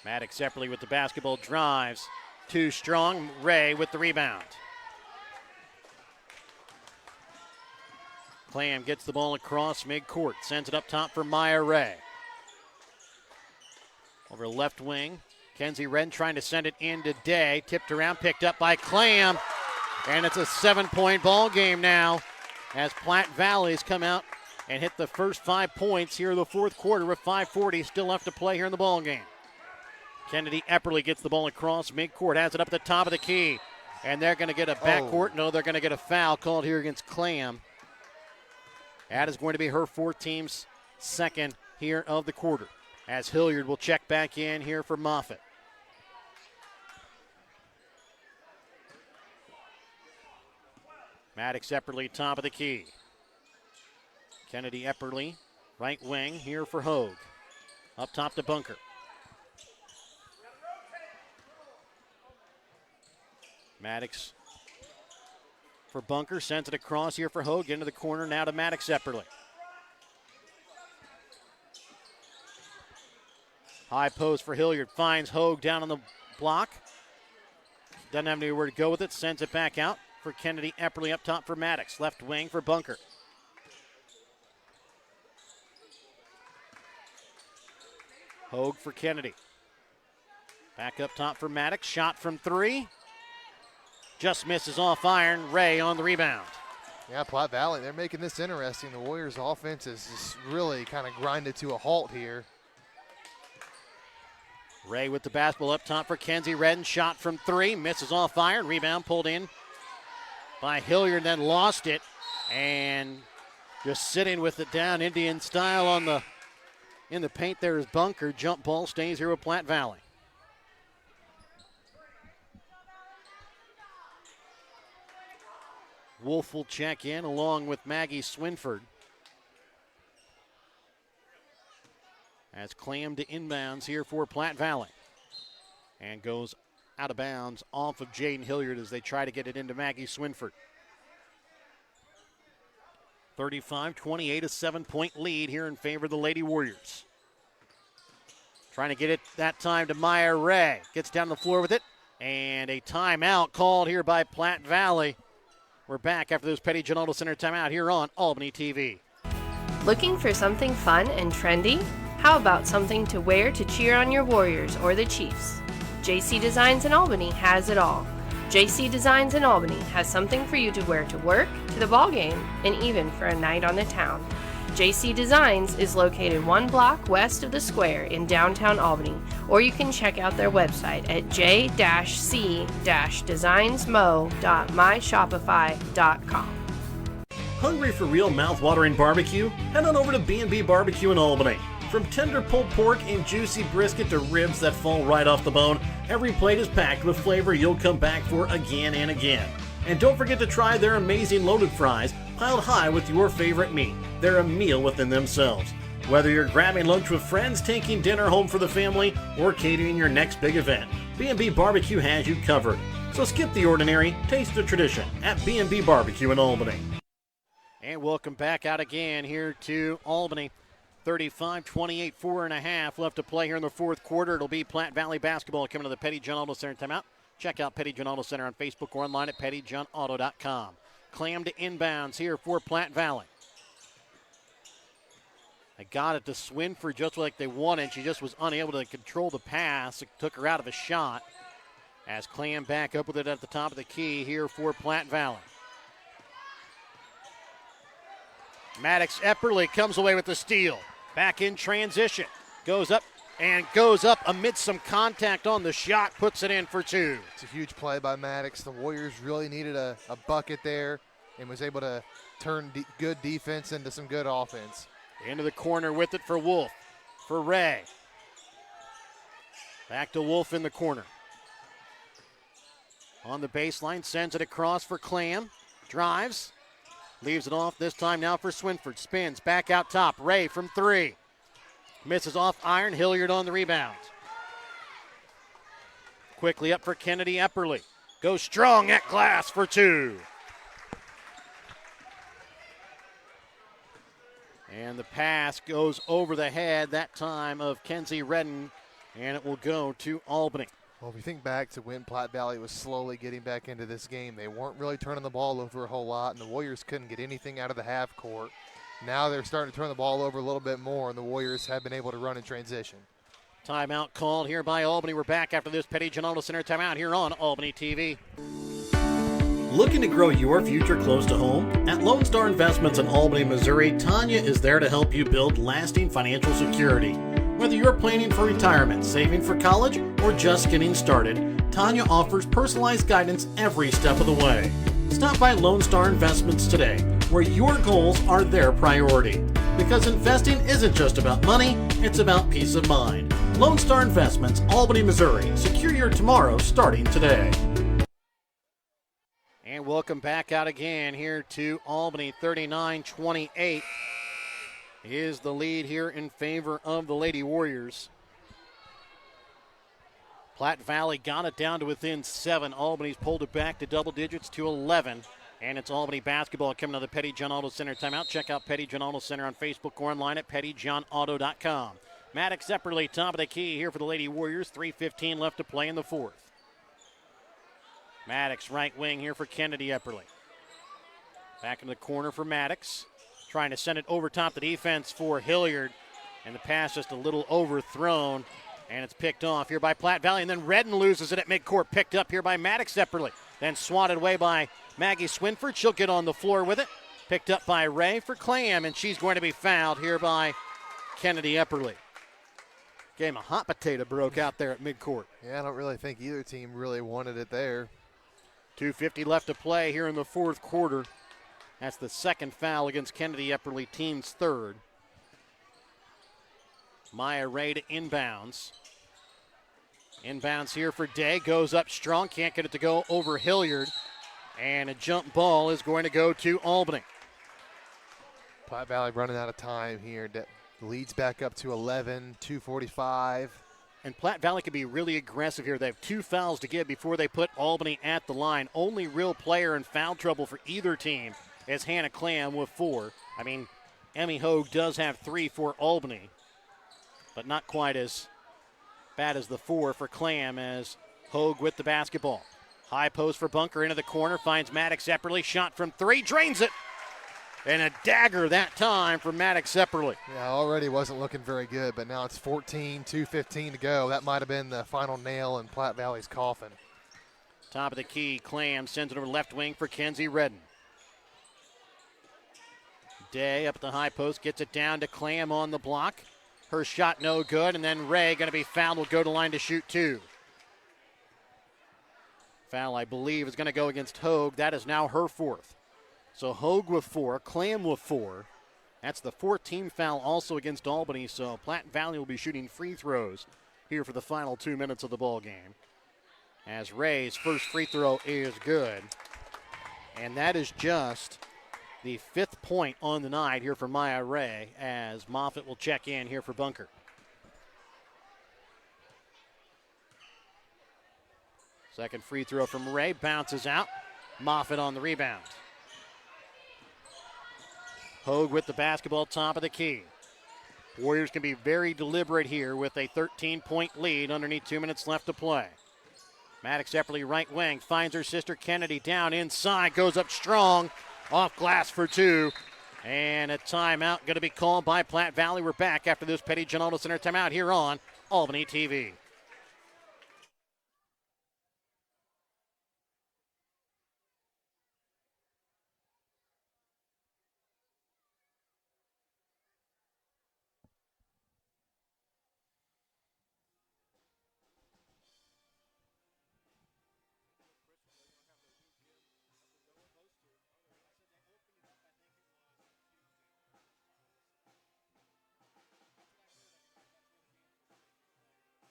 Maddox Epperly with the basketball, drives. Too strong. Ray with the rebound. Clam gets the ball across midcourt. Sends it up top for Maya Ray. Over left wing. Kenzie Redden trying to send it into Day. Tipped around, picked up by Clam. And it's a 7-point ball game now as Platte Valley's come out and hit the first 5 points here in the fourth quarter with 5:40 still left to play here in the ball game. Kennedy Epperly gets the ball across midcourt, has it up at the top of the key. And they're going to get a backcourt. No, they're going to get a foul called here against Clam. That is going to be her fourth team's second here of the quarter, as Hilliard will check back in here for Moffitt. Maddox Epperly, top of the key. Kennedy Epperly, right wing here for Hogue. Up top to Bunker. Maddox for Bunker, sends it across here for Hogue, into the corner now to Maddox Epperly. High post for Hilliard, finds Hogue down on the block. Doesn't have anywhere to go with it, sends it back out for Kennedy Epperly up top for Maddox. Left wing for Bunker. Hogue for Kennedy. Back up top for Maddox. Shot from three. Just misses off iron. Ray on the rebound. Yeah, Platte Valley, they're making this interesting. The Warriors' offense is just really kind of grinded to a halt here. Ray with the basketball up top for Kenzie Redden. Shot from three. Misses off iron. Rebound pulled in by Hilliard, then lost it. And just sitting with it down Indian style on the in the paint there is Bunker. Jump ball stays here with Platte Valley. Wolf will check in along with Maggie Swinford. As Clam to inbounds here for Platte Valley. And goes out of bounds off of Jaden Hilliard as they try to get it into Maggie Swinford. 35-28, a 7-point lead here in favor of the Lady Warriors. Trying to get it that time to Maya Ray. Gets down the floor with it. And a timeout called here by Platte Valley. We're back after this Petty John Auto Center timeout here on Albany TV. Looking for something fun and trendy? How about something to wear to cheer on your Warriors or the Chiefs? JC Designs in Albany has it all. JC Designs in Albany has something for you to wear to work, to the ball game, and even for a night on the town. JC Designs is located 1 block west of the square in downtown Albany, or you can check out their website at j-c-designsmo.myshopify.com. Hungry for real mouth-watering barbecue? Head on over to B&B Barbecue in Albany. From tender pulled pork and juicy brisket to ribs that fall right off the bone, every plate is packed with flavor you'll come back for again and again. And don't forget to try their amazing loaded fries, piled high with your favorite meat. They're a meal within themselves. Whether you're grabbing lunch with friends, taking dinner home for the family, or catering your next big event, B&B Barbecue has you covered. So skip the ordinary, taste the tradition at B&B Barbecue in Albany. And welcome back out again here to Albany. 35-28, 4.5 left to play here in the fourth quarter. It'll be Platte Valley basketball coming to the Petty John Auto Center timeout. Check out Petty John Auto Center on Facebook or online at pettyjohnauto.com. Clam to inbounds here for Platte Valley. They got it to Swinford just like they wanted. She just was unable to control the pass. It took her out of a shot. As Clam back up with it at the top of the key here for Platte Valley. Maddox Epperly comes away with the steal. Back in transition. Goes up amidst some contact on the shot. Puts it in for two. It's a huge play by Maddox. The Warriors really needed a bucket there and was able to turn good defense into some good offense. Into the corner with it for Wolf. For Ray. Back to Wolf in the corner. On the baseline, sends it across for Clam. Drives. Leaves it off this time now for Swinford. Spins back out top. Ray from three. Misses off iron. Hilliard on the rebound. Quickly up for Kennedy Epperly. Goes strong at glass for two. And the pass goes over the head that time of Kenzie Redden, and it will go to Albany. Well, if you think back to when Platte Valley was slowly getting back into this game, they weren't really turning the ball over a whole lot, and the Warriors couldn't get anything out of the half court. Now they're starting to turn the ball over a little bit more, and the Warriors have been able to run in transition. Timeout called here by Albany. We're back after this Petty John Auto Center timeout here on Albany TV. Looking to grow your future close to home? At Lone Star Investments in Albany, Missouri, Tanya is there to help you build lasting financial security. Whether you're planning for retirement, saving for college, or just getting started, Tanya offers personalized guidance every step of the way. Stop by Lone Star Investments today, where your goals are their priority. Because investing isn't just about money, it's about peace of mind. Lone Star Investments, Albany, Missouri. Secure your tomorrow starting today. And welcome back out again here to Albany. 39-28 is the lead here in favor of the Lady Warriors. Platte Valley got it down to within 7. Albany's pulled it back to double digits to 11. And it's Albany basketball coming to the Petty John Auto Center timeout. Check out Petty John Auto Center on Facebook or online at pettyjohnauto.com. Maddox Epperly, top of the key here for the Lady Warriors. 3:15 left to play in the fourth. Maddox right wing here for Kennedy Epperly. Back in the corner for Maddox. Trying to send it over top the defense for Hilliard. And the pass just a little overthrown. And it's picked off here by Platte Valley. And then Redden loses it at midcourt. Picked up here by Maddox Epperly. Then swatted away by Maggie Swinford. She'll get on the floor with it. Picked up by Ray for Clam. And she's going to be fouled here by Kennedy Epperly. Game of hot potato broke out there at midcourt. Yeah, I don't really think either team really wanted it there. 2:50 left to play here in the fourth quarter. That's the second foul against Kennedy Epperly, team's third. Maya Ray to inbounds. Inbounds here for Day. Goes up strong. Can't get it to go over Hilliard. And a jump ball is going to go to Albany. Platte Valley running out of time here. The lead's back up to 11, 2:45. And Platte Valley can be really aggressive here. They have 2 fouls to give before they put Albany at the line. Only real player in foul trouble for either team is Hannah Clam with 4. I mean, Emmy Hogue does have 3 for Albany, but not quite as bad as the 4 for Clam as Hogue with the basketball. High post for Bunker into the corner, finds Maddox Epperly. Shot from 3, drains it. And a dagger that time for Maddox Epperly. Yeah, already wasn't looking very good, but now it's 14, 2:15 to go. That might have been the final nail in Platte Valley's coffin. Top of the key, Clam sends it over left wing for Kenzie Redden. Day up at the high post, gets it down to Clam on the block. Her shot no good, and then Ray going to be fouled, will go to line to shoot 2. Foul, I believe, is going to go against Hogue. That is now her 4th. So Hogue with 4, Clam with 4. That's the 14th foul also against Albany, so Platte Valley will be shooting free throws here for the final 2 minutes of the ball game. As Ray's first free throw is good. And that is just the 5th point on the night here for Maya Ray, as Moffitt will check in here for Bunker. Second free throw from Ray, bounces out. Moffitt on the rebound. Hogue with the basketball, top of the key. Warriors can be very deliberate here with a 13-point lead underneath 2 minutes left to play. Maddox Epperly right wing, finds her sister Kennedy down inside, goes up strong, off glass for 2. And a timeout going to be called by Platte Valley. We're back after this Petty John Auto Center timeout here on Albany TV.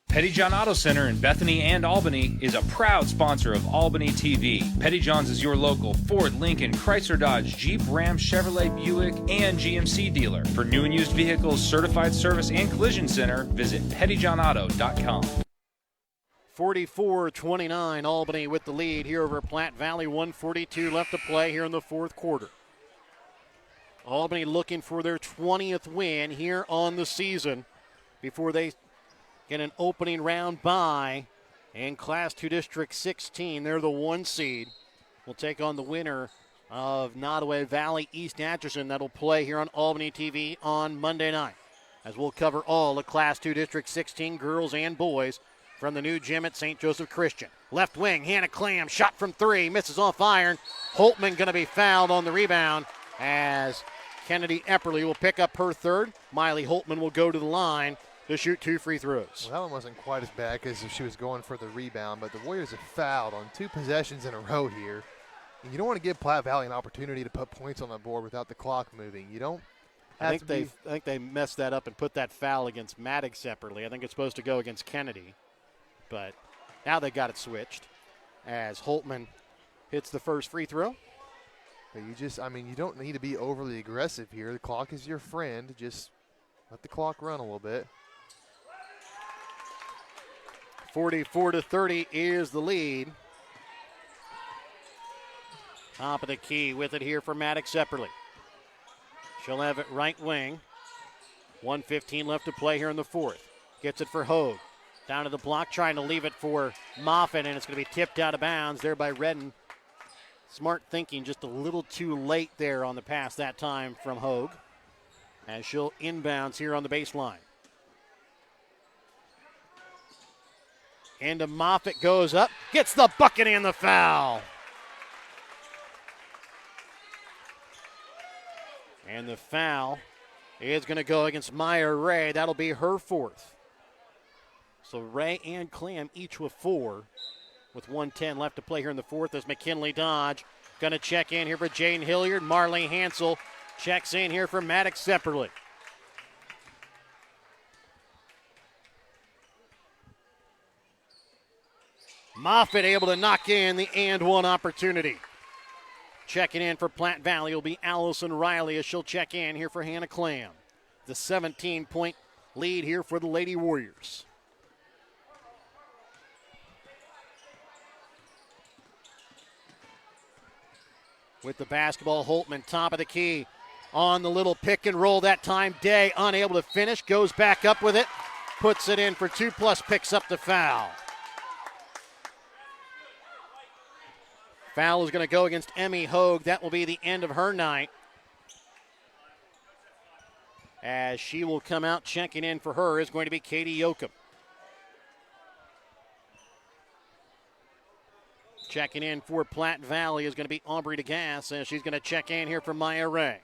Petty John Auto Center in Bethany and Albany is a proud sponsor of Albany TV. Petty John's is your local Ford, Lincoln, Chrysler, Dodge, Jeep, Ram, Chevrolet, Buick, and GMC dealer. For new and used vehicles, certified service, and collision center, visit pettyjohnauto.com. 44-29, Albany with the lead here over Platte Valley. 1:42 left to play here in the fourth quarter. Albany looking for their 20th win here on the season before they get an opening round bye in Class 2 District 16. They're the 1 seed. We'll take on the winner of Nottoway Valley East Atchison. That'll play here on Albany TV on Monday night, as we'll cover all of Class 2 District 16 girls and boys from the new gym at St. Joseph Christian. Left wing, Hannah Clam, shot from 3, misses off iron. Holtman going to be fouled on the rebound as Kennedy Epperly will pick up her 3rd. Miley Holtman will go to the line to shoot 2 free throws. Well, that one wasn't quite as bad because she was going for the rebound, but the Warriors have fouled on 2 possessions in a row here. And you don't want to give Platte Valley an opportunity to put points on the board without the clock moving. You don't I think they messed that up and put that foul against Maddox separately. I think it's supposed to go against Kennedy, but now they got it switched as Holtman hits the first free throw. But you don't need to be overly aggressive here. The clock is your friend. Just let the clock run a little bit. 44-30 is the lead. Top of the key with it here for Maddox Epperly. She'll have it right wing. 1:15 left to play here in the 4th. Gets it for Hogue. Down to the block, trying to leave it for Moffitt, and it's going to be tipped out of bounds there by Redden. Smart thinking, just a little too late there on the pass that time from Hogue, as she'll inbounds here on the baseline. Into Moffitt, goes up, gets the bucket and the foul. And the foul is going to go against Maya Ray. That'll be her 4th. So Ray and Clam each with 4, with 1:10 left to play here in the 4th as McKinley Dodge going to check in here for Jane Hilliard. Marley Hansel checks in here for Maddox Sepperly. Moffitt able to knock in the and one opportunity. Checking in for Platte Valley will be Allison Riley as she'll check in here for Hannah Clam. The 17-point lead here for the Lady Warriors. With the basketball, Holtman, top of the key. On the little pick and roll that time. Day unable to finish, goes back up with it, puts it in for 2 plus, picks up the foul. Foul is going to go against Emmy Hogue. That will be the end of her night, as she will come out. Checking in for her is going to be Katie Yoakum. Checking in for Platte Valley is going to be Aubrey DeGasse, and she's going to check in here for Maya Ray.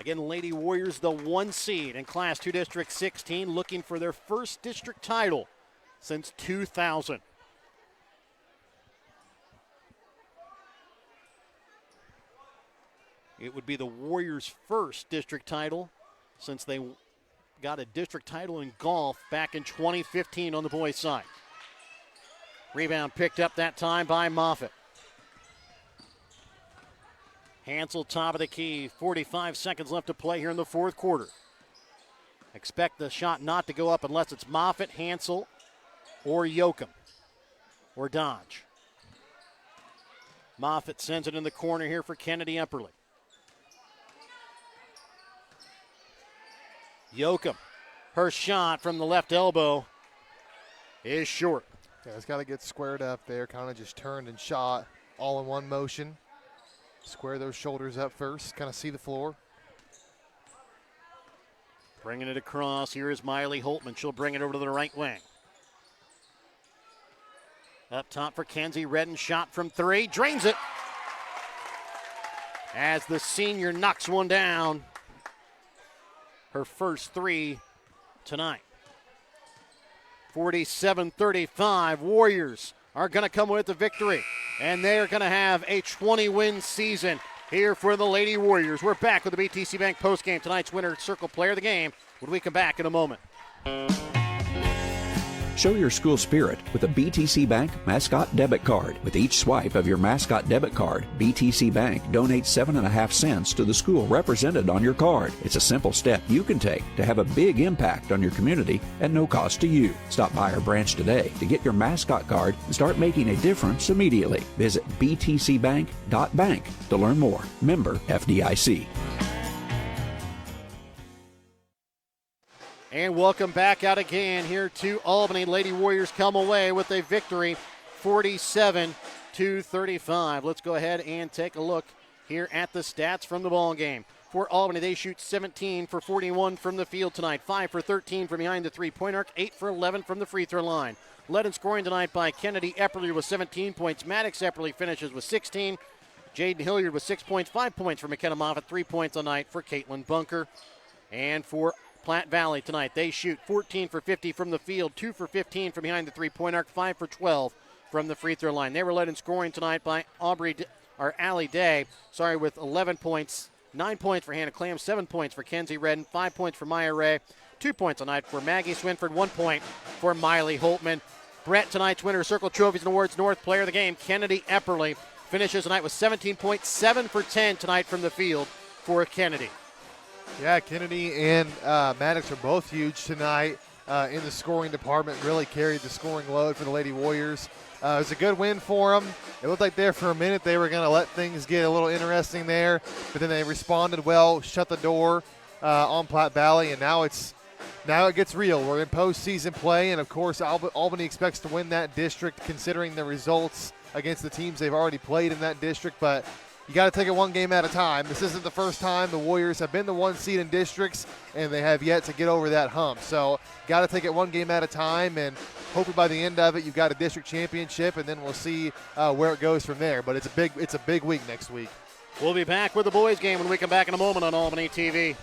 Again, Lady Warriors, the 1 seed in Class 2 District 16, looking for their first district title since 2000. It would be the Warriors' first district title since they got a district title in golf back in 2015 on the boys' side. Rebound picked up that time by Moffitt. Hansel, top of the key. 45 seconds left to play here in the 4th quarter. Expect the shot not to go up unless it's Moffitt, Hansel, or Yoakum, or Dodge. Moffitt sends it in the corner here for Kennedy Epperly. Yoakum, her shot from the left elbow is short. Yeah, it's got to get squared up there, kind of just turned and shot all in one motion. Square those shoulders up first, kind of see the floor. Bringing it across, here is Miley Holtman. She'll bring it over to the right wing. Up top for Kenzie Redden, shot from 3, drains it. As the senior knocks one down. Her first 3 tonight. 47-35, Warriors are going to come with the victory, and they're going to have a 20-win season here for the Lady Warriors. We're back with the BTC Bank postgame. Tonight's winner, circle player of the game, when we come back in a moment. Show your school spirit with a BTC Bank Mascot Debit Card. With each swipe of your Mascot Debit Card, BTC Bank donates 7.5 cents to the school represented on your card. It's a simple step you can take to have a big impact on your community at no cost to you. Stop by our branch today to get your Mascot Card and start making a difference immediately. Visit btcbank.bank to learn more. Member FDIC. And welcome back out again here to Albany. Lady Warriors come away with a victory, 47-35. Let's go ahead and take a look here at the stats from the ball game. For Albany, they shoot 17 for 41 from the field tonight, 5 for 13 from behind the three-point arc, 8 for 11 from the free throw line. Led in scoring tonight by Kennedy Epperly with 17 points. Maddox Epperly finishes with 16. Jaden Hilliard with 6 points, 5 points for McKenna Moffitt, 3 points on night for Caitlin Bunker. And for Platte Valley tonight, they shoot 14 for 50 from the field, 2 for 15 from behind the three-point arc, 5 for 12 from the free throw line. They were led in scoring tonight by Allie Day, with 11 points, 9 points for Hannah Clam, 7 points for Kenzie Redden, 5 points for Maya Ray, 2 points on night for Maggie Swinford, 1 point for Miley Holtman. Brett, tonight's winner of Circle Trophies and Awards North Player of the Game, Kennedy Epperly, finishes tonight with 17 points, 7 for 10 tonight from the field for Kennedy. Yeah, Kennedy and Maddox are both huge tonight in the scoring department, really carried the scoring load for the Lady Warriors. It was a good win for them. It looked like there for a minute they were going to let things get a little interesting there, but then they responded well, shut the door on Platte Valley, and now it gets real. We're in postseason play, and of course Albany expects to win that district considering the results against the teams they've already played in that district, but you got to take it one game at a time. This isn't the first time the Warriors have been the 1 seed in districts, and they have yet to get over that hump. So got to take it one game at a time, and hopefully by the end of it, you've got a district championship, and then we'll see where it goes from there. But it's a big week next week. We'll be back with the boys game when we come back in a moment on Albany TV.